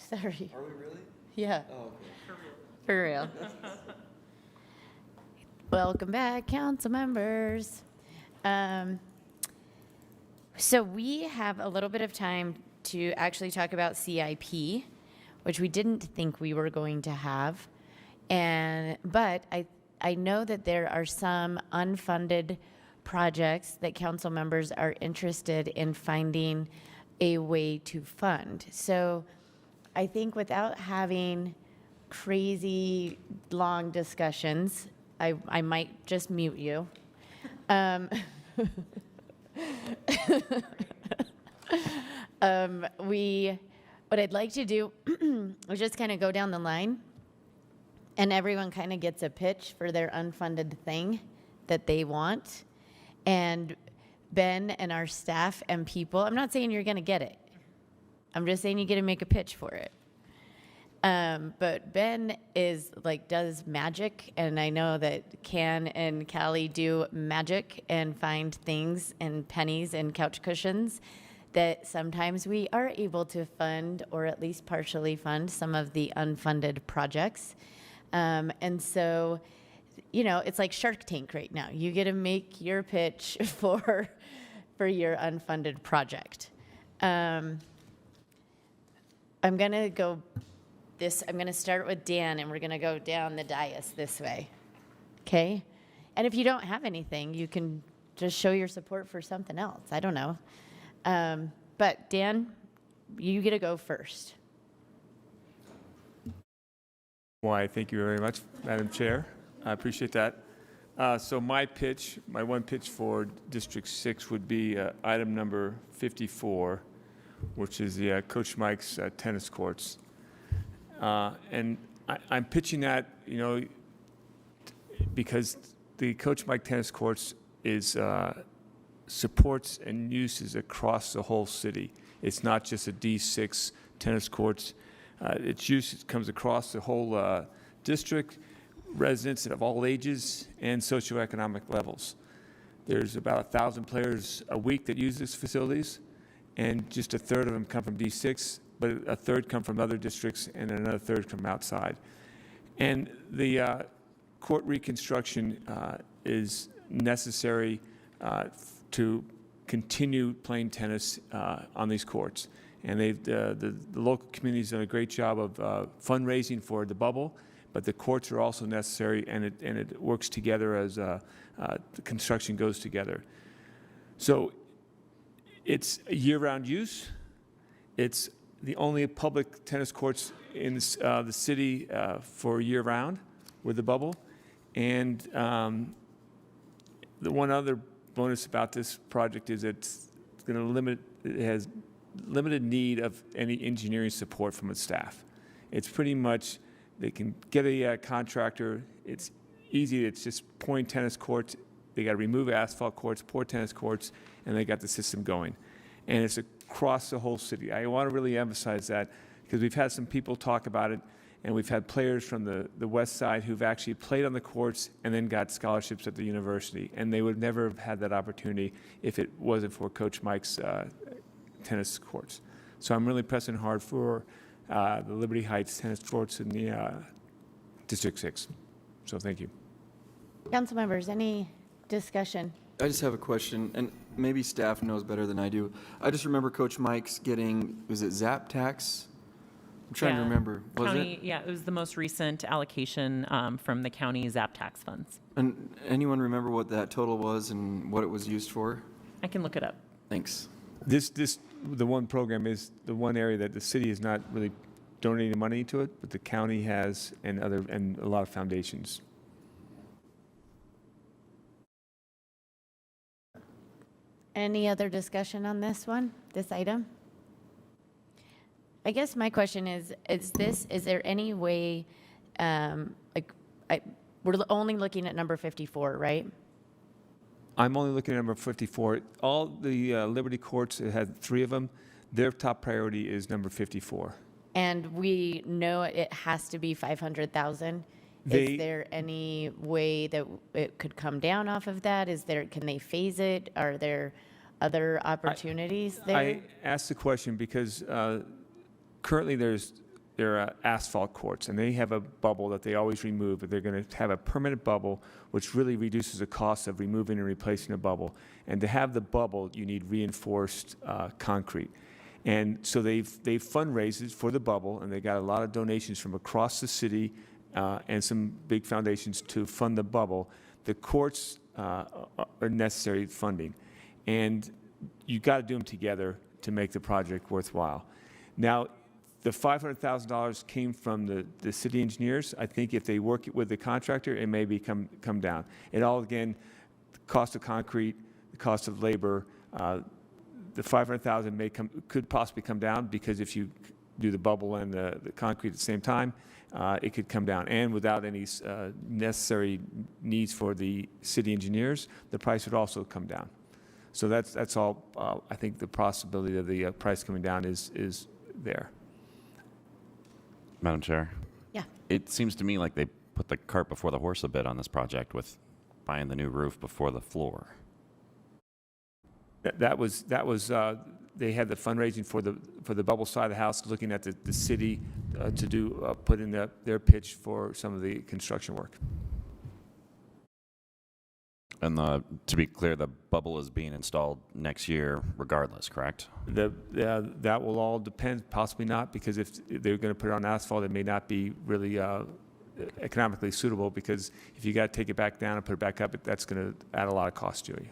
sorry. Are we really? Yeah, Oh, okay. for real. Welcome back, council members. So we have a little bit of time to actually talk about CIP, which we didn't think we were going to have. But I know that there are some unfunded projects that council members are interested in finding a way to fund. So I think without having crazy long discussions, I might just mute you. What I'd like to do is just kind of go down the line, and everyone kind of gets a pitch for their unfunded thing that they want. And Ben and our staff and people, I'm not saying you're going to get it. I'm just saying you get to make a pitch for it. But Ben does magic, and I know that Can and Callie do magic and find things and pennies and couch cushions that sometimes we are able to fund, or at least partially fund, some of the unfunded projects. And so, it's like Shark Tank right now. You get to make your pitch for your unfunded project. I'm going to start with Dan, and we're going to go down the dais this way. Okay? And if you don't have anything, you can just show your support for something else. I don't know. But Dan, you get to go first. Why, thank you very much, Madam Chair. I appreciate that. So my one pitch for District 6 would be item number 54, which is the Coach Mike's tennis courts. And I'm pitching that, because the Coach Mike tennis courts is supports and uses across the whole city. It's not just a D6 tennis courts. Its use comes across the whole district, residents of all ages and socioeconomic levels. There's about 1,000 players a week that use these facilities, and just a third of them come from D6, but a third come from other districts, and another third from outside. And the court reconstruction is necessary to continue playing tennis on these courts. And the local community's done a great job of fundraising for the bubble, but the courts are also necessary, and it works together as the construction goes together. So it's a year-round use. It's the only public tennis courts in the city for year-round with the bubble. And the one other bonus about this project is it has limited need of any engineering support from its staff. It's pretty much, they can get a contractor. It's easy. It's just pouring tennis courts. They got to remove asphalt courts, pour tennis courts, and they got the system going. And it's across the whole city. I want to really emphasize that because we've had some people talk about it, and we've had players from the west side who've actually played on the courts and then got scholarships at the university. And they would never have had that opportunity if it wasn't for Coach Mike's tennis courts. So I'm really pressing hard for the Liberty Heights tennis courts in the District 6. So thank you. Council members, any discussion? I just have a question, and maybe staff knows better than I do. I just remember Coach Mike's getting, was it ZAP tax? I'm trying to remember. Was it? Yeah, it was the most recent allocation from the county ZAP tax funds. And anyone remember what that total was and what it was used for? I can look it up. Thanks. The one program is the one area that the city is not really donating money to it, but the county has, and a lot of foundations. Any other discussion on this item? I guess my question is there any way, we're only looking at number 54, right? I'm only looking at number 54. All the Liberty courts, it had 3 of them. Their top priority is number 54. And we know it has to be 500,000. Is there any way that it could come down off of that? Can they phase it? Are there other opportunities there? I asked the question because currently there's they're asphalt courts, and they have a bubble that they always remove, but they're going to have a permanent bubble, which really reduces the cost of removing and replacing a bubble. And to have the bubble, you need reinforced concrete. And so they've fundraised for the bubble, and they got a lot of donations from across the city and some big foundations to fund the bubble. The courts are necessary funding, and you got to do them together to make the project worthwhile. Now, the $500,000 came from the city engineers. I think if they work with the contractor, it may come down. It all, again, the cost of concrete, the cost of labor, the $500,000 could possibly come down, because if you do the bubble and the concrete at the same time, it could come down. And without any necessary needs for the city engineers, the price would also come down. So that's all. I think the possibility of the price coming down is there. Madam Chair? Yeah. It seems to me like they put the cart before the horse a bit on this project with buying the new roof before the floor. That was they had the fundraising for the bubble side of the house, looking at the city to put in their pitch for some of the construction work. And to be clear, the bubble is being installed next year regardless, correct? That will all depend, possibly not, because if they're going to put it on asphalt, it may not be really economically suitable, because if you got to take it back down and put it back up, that's going to add a lot of cost to you.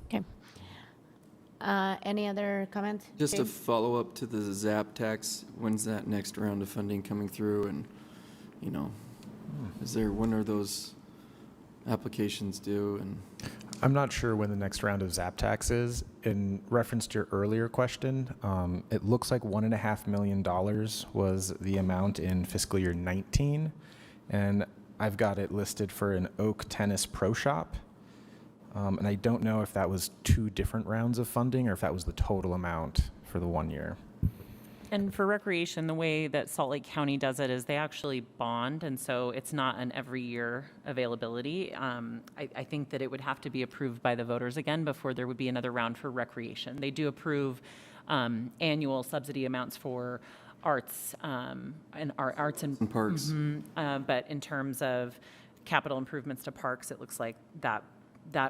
Okay. Any other comments? Just a James? follow-up to the ZAP tax. When's that next round of funding coming through? And, when are those applications due? And I'm not sure when the next round of ZAP tax is. In reference to your earlier question, it looks like $1.5 million was the amount in fiscal year 19, and I've got it listed for an Oak Tennis Pro Shop. And I don't know if that was 2 different rounds of funding or if that was the total amount for the 1 year. And for recreation, the way that Salt Lake County does it is they actually bond, and so it's not an every year availability. I think that it would have to be approved by the voters again before there would be another round for recreation. They do approve annual subsidy amounts for arts and arts and parks. But in terms of capital improvements to parks, it looks like that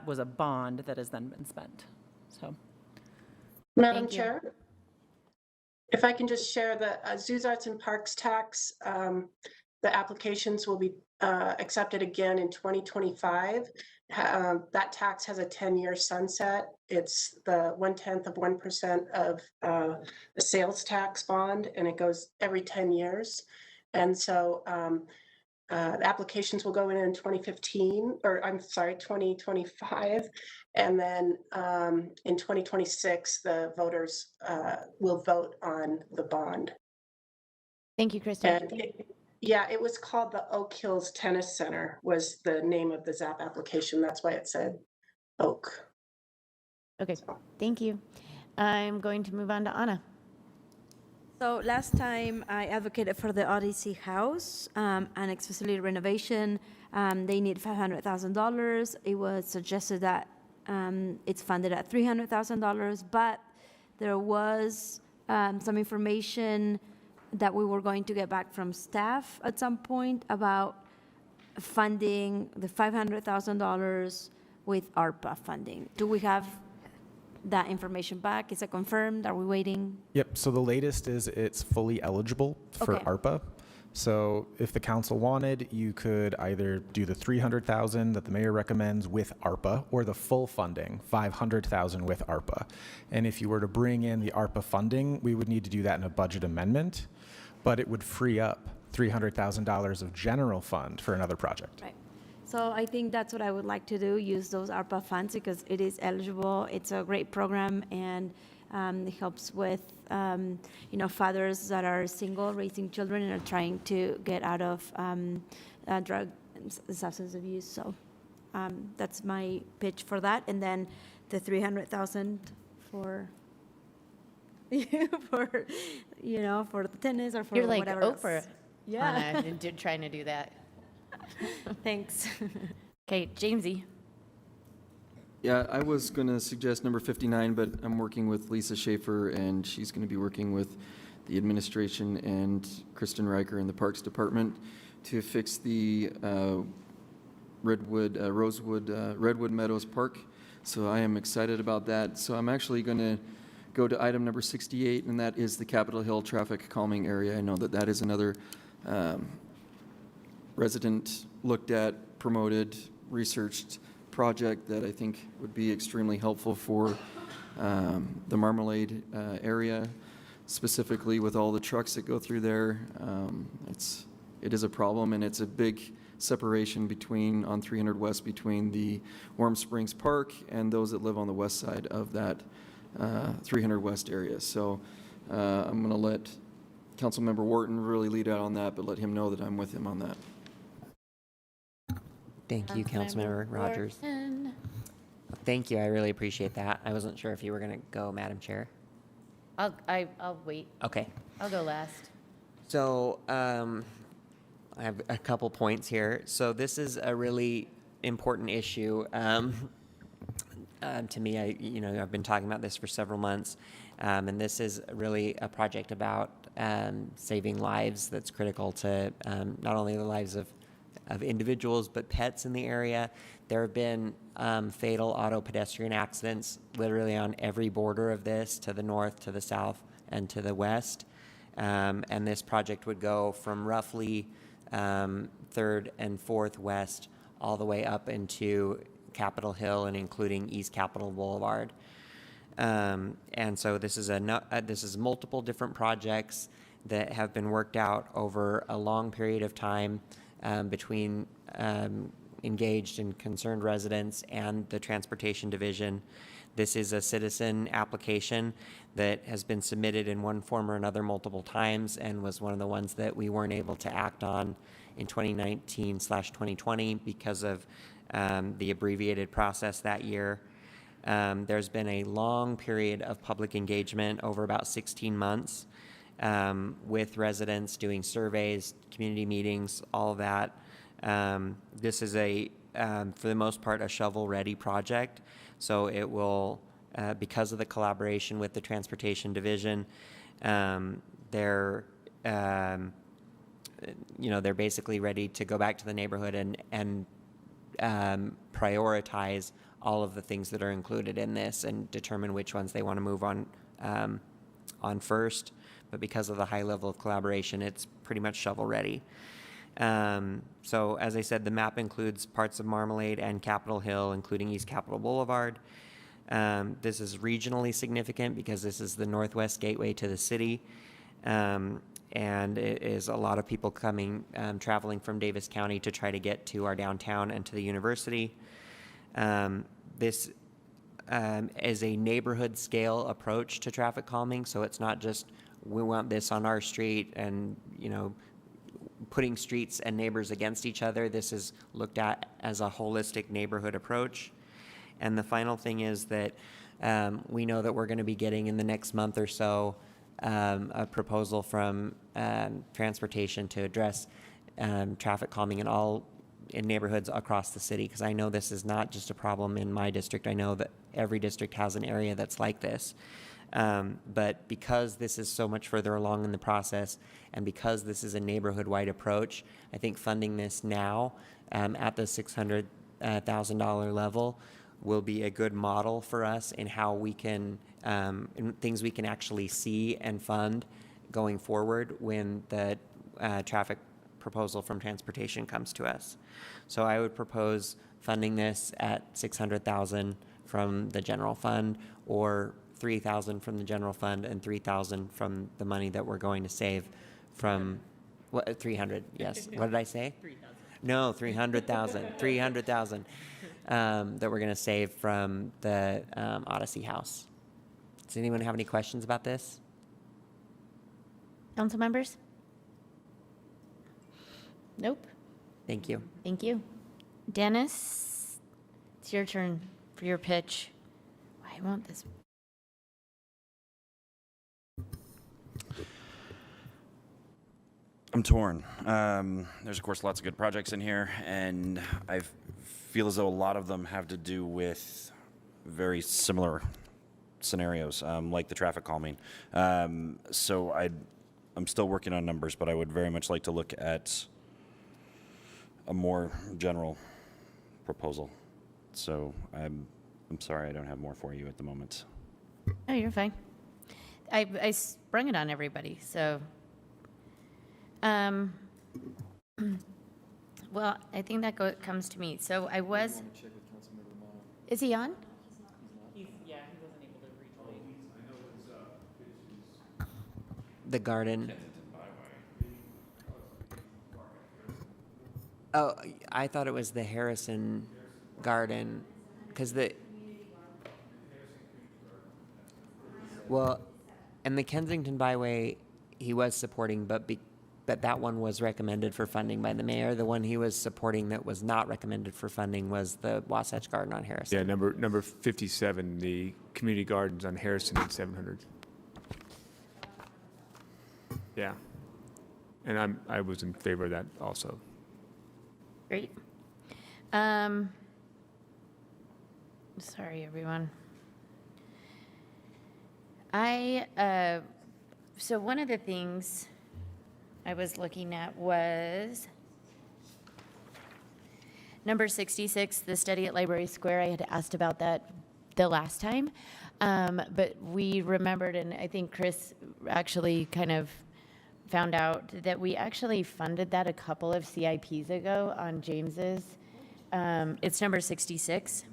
was a bond that has then been spent. So, Madam Chair, if I can just share the Zoos, Arts, and Parks tax, the applications will be accepted again in 2025. That tax has a 10-year sunset. It's the 0.1% of the sales tax bond, and it goes every 10 years. And so the applications will go in 2025. And then in 2026, the voters will vote on the bond. Thank you, Kristen. And it was called the Oak Hills Tennis Center was the name of the ZAP application. That's why it said Oak. Okay, thank you. I'm going to move on to Anna. So last time I advocated for the Odyssey House, an accessory renovation. They need $500,000. It was suggested that it's funded at $300,000, but there was some information that we were going to get back from staff at some point about funding the $500,000 with ARPA funding. Do we have that information back? Is it confirmed? Are we waiting? Yep, so the latest is it's fully eligible for Okay. ARPA. So if the council wanted, you could either do the $300,000 that the mayor recommends with ARPA, or the full funding, $500,000 with ARPA. And if you were to bring in the ARPA funding, we would need to do that in a budget amendment, but it would free up $300,000 of general fund for another project. Right. So I think that's what I would like to do, use those ARPA funds because it is eligible. It's a great program, and it helps with, fathers that are single, raising children, and are trying to get out of drug and substance abuse. So that's my pitch for that. And then the $300,000 for for the tennis or for You're like whatever Oprah. else. Yeah. Anna, trying to do that. Thanks. Okay, Jamesy. Yeah, I was going to suggest number 59, but I'm working with Lisa Schaefer, and she's going to be working with the administration and Kristen Riker in the Parks Department to fix the Rosewood, Redwood Meadows Park. So I am excited about that. So I'm actually going to go to item number 68, and that is the Capitol Hill traffic calming area. I know that that is another resident looked at, promoted, researched project that I think would be extremely helpful for the Marmalade area, specifically with all the trucks that go through there. It is a problem, and it's a big separation between, on 300 West, between the Warm Springs Park and those that live on the west side of that 300 West area. So I'm going to let Councilmember Wharton really lead out on that, but let him know that I'm with him on that. Thank you, Councilmember Rogers. Thank you. I really appreciate that. I wasn't sure if you were going to go, Madam Chair. I'll wait. Okay. I'll go last. So I have a couple points here. So this is a really important issue to me. I've been talking about this for several months, and this is really a project about saving lives that's critical to not only the lives of individuals but pets in the area. There have been fatal auto pedestrian accidents literally on every border of this, to the north, to the south, and to the west. And this project would go from roughly 3rd and 4th West all the way up into Capitol Hill and including East Capitol Boulevard. And so this is multiple different projects that have been worked out over a long period of time between engaged and concerned residents and the Transportation Division. This is a citizen application that has been submitted in one form or another multiple times and was one of the ones that we weren't able to act on in 2019/2020 because of the abbreviated process that year. There's been a long period of public engagement over about 16 months with residents doing surveys, community meetings, all of that. This is for the most part, a shovel-ready project. So it will, because of the collaboration with the Transportation Division, they're basically ready to go back to the neighborhood and prioritize all of the things that are included in this and determine which ones they want to move on first. But because of the high level of collaboration, it's pretty much shovel-ready. So as I said, the map includes parts of Marmalade and Capitol Hill, including East Capitol Boulevard. This is regionally significant because this is the northwest gateway to the city. And it is a lot of people traveling from Davis County to try to get to our downtown and to the university. This is a neighborhood scale approach to traffic calming. So it's not just, we want this on our street and, putting streets and neighbors against each other. This is looked at as a holistic neighborhood approach. And the final thing is that we know that we're going to be getting in the next month or so a proposal from transportation to address traffic calming in neighborhoods across the city, because I know this is not just a problem in my district. I know that every district has an area that's like this. But because this is so much further along in the process, and because this is a neighborhood-wide approach, I think funding this now at the $600,000 level will be a good model for us in how we can, in things we can actually see and fund going forward when the traffic proposal from transportation comes to us. So I would propose funding this at $600,000 from the general fund, or $3,000 from the general fund and $3,000 from the money that we're going to save from, what, 300, yes. What did I say? 3,000. No, 300,000, 300,000 that we're going to save from the Odyssey House. Does anyone have any questions about this? Council members? Nope. Thank you. Thank you. Dennis, it's your turn for your pitch. Why won't this? I'm torn. There's, of course, lots of good projects in here, and I feel as though a lot of them have to do with very similar scenarios, like the traffic calming. So I'm still working on numbers, but I would very much like to look at a more general proposal. So I'm sorry I don't have more for you at the moment. Oh, you're fine. I sprung it on everybody, so. Well, I think that comes to me. So I was. Is he on? Yeah, he wasn't able to rejoin. The garden. Oh, I thought it was the Harrison Garden, because well, and the Kensington Byway, he was supporting, but that one was recommended for funding by the mayor. The one he was supporting that was not recommended for funding was the Wasatch Garden on Harrison. Yeah, number 57, the community gardens on Harrison and 700. Yeah, and I was in favor of that also. Great. Sorry, everyone. So one of the things I was looking at was number 66, the study at Library Square. I had asked about that the last time, but we remembered, and I think Chris actually kind of found out that we actually funded that a couple of CIPs ago on James's. It's number 66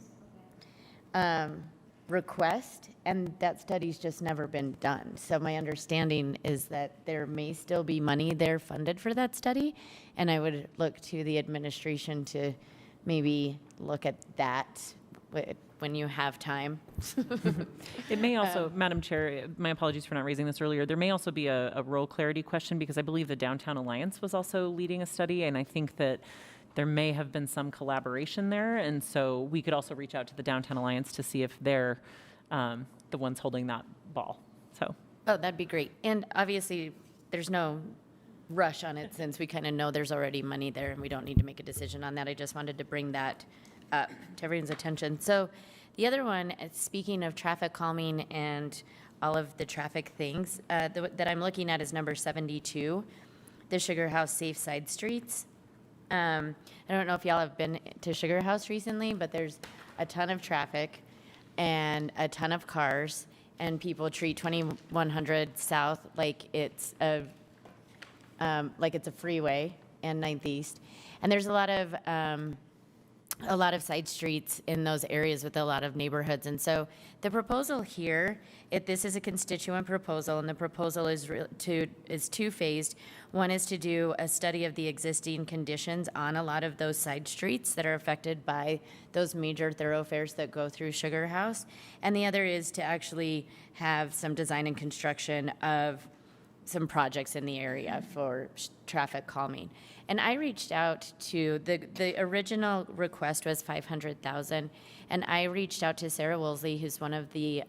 request, and that study's just never been done. So my understanding is that there may still be money there funded for that study, and I would look to the administration to maybe look at that when you have time. It may also, Madam Chair, my apologies for not raising this earlier, there may also be a role clarity question, because I believe the Downtown Alliance was also leading a study, and I think that there may have been some collaboration there, and so we could also reach out to the Downtown Alliance to see if they're the ones holding that ball. So. Oh, that'd be great. And obviously, there's no rush on it since we kind of know there's already money there and we don't need to make a decision on that. I just wanted to bring that up to everyone's attention. So the other one, speaking of traffic calming and all of the traffic things, that I'm looking at is number 72, the Sugar House Safe Side Streets. I don't know if y'all have been to Sugar House recently, but there's a ton of traffic and a ton of cars, and people treat 2100 South like it's a freeway, and 9th East. And there's a lot of side streets in those areas with a lot of neighborhoods. And so the proposal here, this is a constituent proposal, and the proposal is two-phased. One is to do a study of the existing conditions on a lot of those side streets that are affected by those major thoroughfares that go through Sugar House. And the other is to actually have some design and construction of some projects in the area for traffic calming. And I reached out to, the original request was $500,000, and I reached out to Sarah Woolsey, who's one of the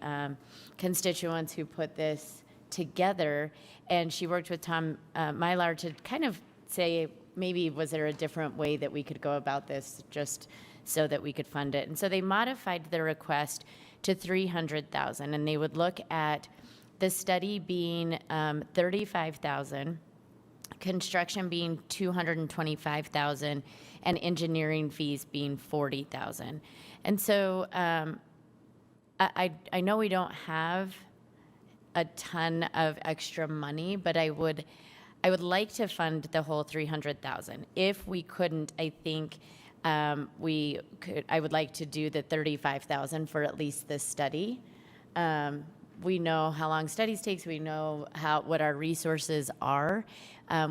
constituents who put this together, and she worked with Tom Mylar to kind of say, maybe was there a different way that we could go about this just so that we could fund it. And so they modified the request to $300,000, and they would look at the study being $35,000, construction being $225,000, and engineering fees being $40,000. And so I know we don't have a ton of extra money, but I would like to fund the whole $300,000. If we couldn't, I think we could. I would like to do the $35,000 for at least this study. We know how long studies takes. We know what our resources are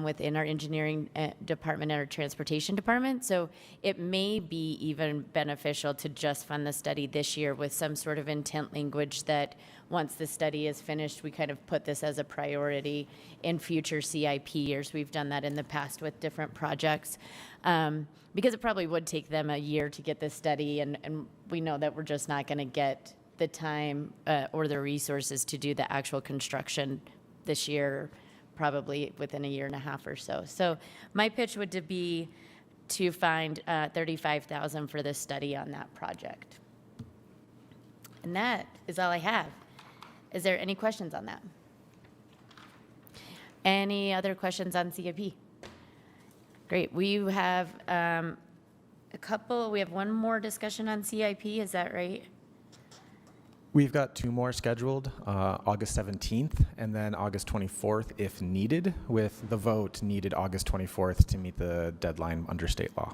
within our engineering department and our transportation department. So it may be even beneficial to just fund the study this year with some sort of intent language that once the study is finished, we kind of put this as a priority in future CIP years. We've done that in the past with different projects. Because it probably would take them a year to get this study, and we know that we're just not going to get the time or the resources to do the actual construction this year, probably within a year and a half or so. So my pitch would be to find $35,000 for this study on that project. And that is all I have. Is there any questions on that? Any other questions on CIP? Great. We have we have one more discussion on CIP. Is that right? We've got 2 more scheduled, August 17th and then August 24th if needed, with the vote needed August 24th to meet the deadline under state law.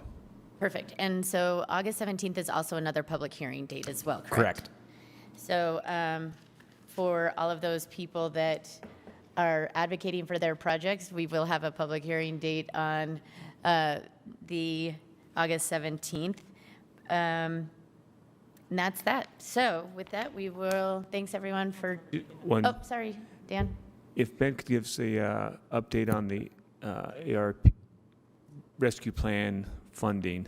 Perfect. And so August 17th is also another public hearing date as well, correct? Correct. So for all of those people that are advocating for their projects, we will have a public hearing date on the August 17th. And that's that. So with that, we will, thanks everyone for, oh, sorry, Dan. If Ben could give us a update on the ARP rescue plan funding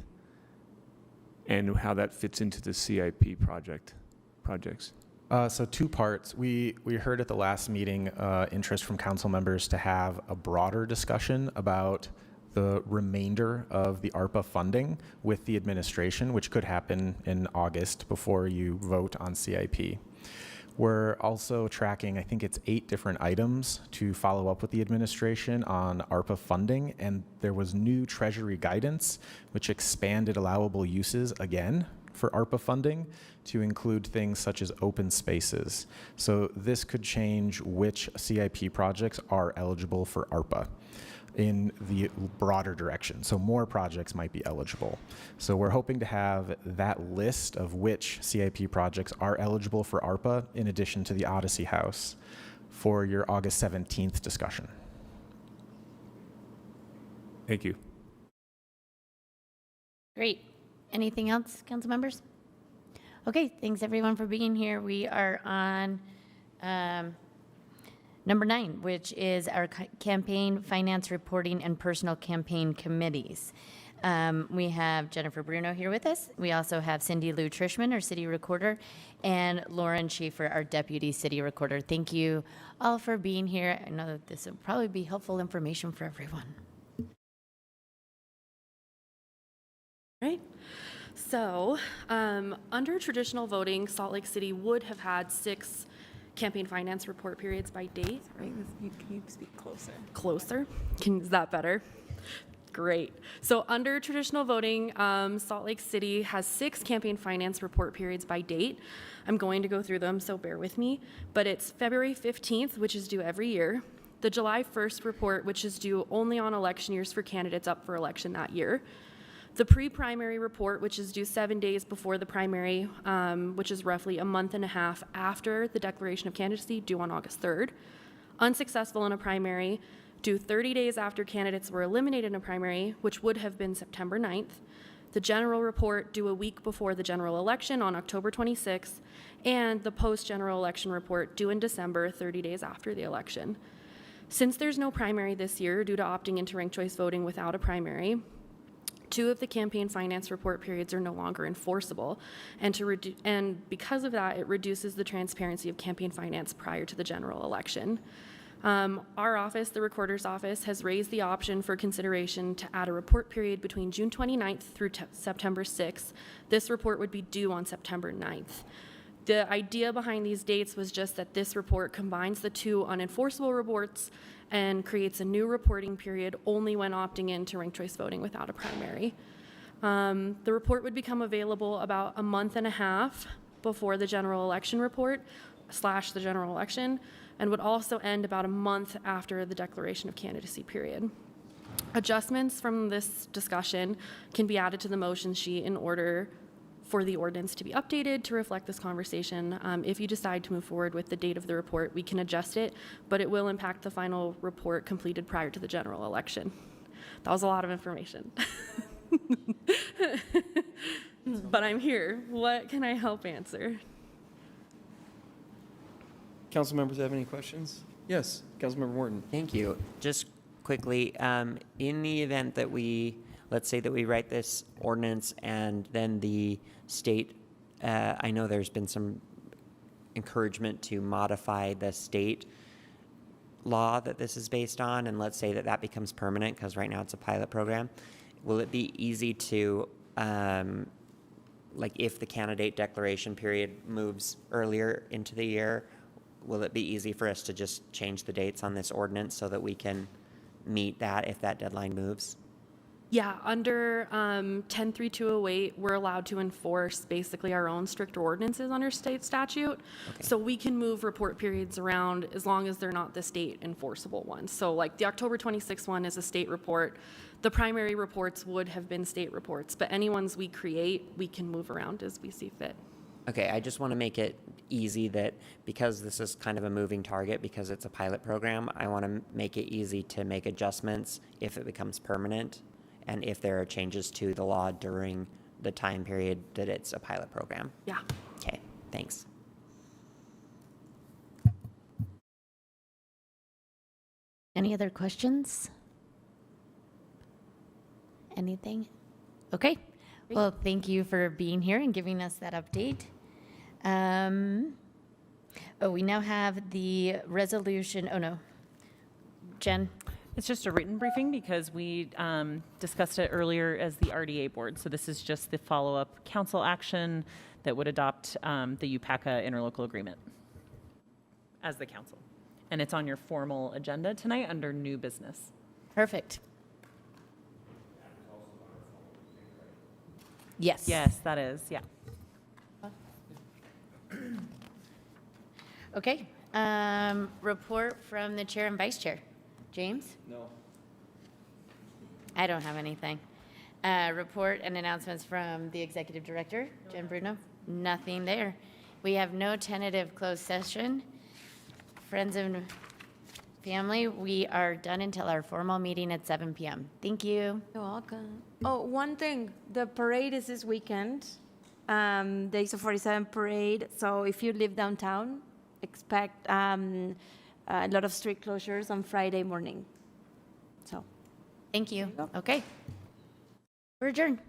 and how that fits into the CIP projects. So 2 parts. We heard at the last meeting interest from council members to have a broader discussion about the remainder of the ARPA funding with the administration, which could happen in August before you vote on CIP. We're also tracking, I think it's 8 different items to follow up with the administration on ARPA funding, and there was new Treasury guidance which expanded allowable uses again for ARPA funding to include things such as open spaces. So this could change which CIP projects are eligible for ARPA in the broader direction. So more projects might be eligible. So we're hoping to have that list of which CIP projects are eligible for ARPA in addition to the Odyssey House for your August 17th discussion. Thank you. Great. Anything else, council members? Okay, thanks everyone for being here. We are on number 9, which is our campaign finance reporting and personal campaign committees. We have Jennifer Bruno here with us. We also have Cindy Lou Trishman, our city recorder, and Lauren Schaefer, our deputy city recorder. Thank you all for being here. I know that this will probably be helpful information for everyone. Right. So, under traditional voting, Salt Lake City would have had 6 campaign finance report periods by date. Right? Can you speak closer? Closer? Is that better? Great. So under traditional voting, Salt Lake City has 6 campaign finance report periods by date. I'm going to go through them, so bear with me. But it's February 15th, which is due every year. The July 1st report, which is due only on election years for candidates up for election that year. The pre-primary report, which is due 7 days before the primary, which is roughly a month and a half after the declaration of candidacy, due on August 3rd. Unsuccessful in a primary, due 30 days after candidates were eliminated in a primary, which would have been September 9th. The general report, due a week before the general election on October 26th. And the post-general election report, due in December, 30 days after the election. Since there's no primary this year, due to opting into ranked choice voting without a primary, 2 of the campaign finance report periods are no longer enforceable, and because of that, it reduces the transparency of campaign finance prior to the general election. Our office, the Recorder's Office, has raised the option for consideration to add a report period between June 29th through September 6th. This report would be due on September 9th. The idea behind these dates was just that this report combines the 2 unenforceable reports and creates a new reporting period only when opting into ranked choice voting without a primary. The report would become available about a month and a half before the general election report / the general election, and would also end about a month after the declaration of candidacy period. Adjustments from this discussion can be added to the motion sheet in order for the ordinance to be updated to reflect this conversation. If you decide to move forward with the date of the report, we can adjust it, but it will impact the final report completed prior to the general election. That was a lot of information. But I'm here. What can I help answer? Council members have any questions? Yes, Councilmember Morton. Thank you. Just quickly, in the event that let's say that we write this ordinance and then the state, I know there's been some encouragement to modify the state law that this is based on, and let's say that that becomes permanent, because right now it's a pilot program. Will it be easy to, like if the candidate declaration period moves earlier into the year, will it be easy for us to just change the dates on this ordinance so that we can meet that if that deadline moves? Yeah, under 103208, we're allowed to enforce basically our own stricter ordinances under state statute. So we can move report periods around as long as they're not the state enforceable ones. So like the October 26th one is a state report. The primary reports would have been state reports, but any ones we create, we can move around as we see fit. Okay, I just want to make it easy that because this is kind of a moving target because it's a pilot program, I want to make it easy to make adjustments if it becomes permanent and if there are changes to the law during the time period that it's a pilot program. Yeah. Okay, thanks. Any other questions? Anything? Okay. Well, thank you for being here and giving us that update. We now have the resolution. Oh, no. Jen? It's just a written briefing because we discussed it earlier as the RDA board. So this is just the follow-up council action that would adopt the UPACA interlocal agreement as the council. And it's on your formal agenda tonight under new business. Perfect. Yes. Yes, that is, yeah. Okay. Report from the chair and vice chair. James? No. I don't have anything. Report and announcements from the executive director, Jen Bruno. Nothing there. We have no tentative closed session. Friends and family, we are done until our formal meeting at 7 p.m. Thank you. You're welcome. Oh, one thing, the parade is this weekend, Days of 47 parade. So if you live downtown, expect a lot of street closures on Friday morning. So, thank you. Okay. We're adjourned.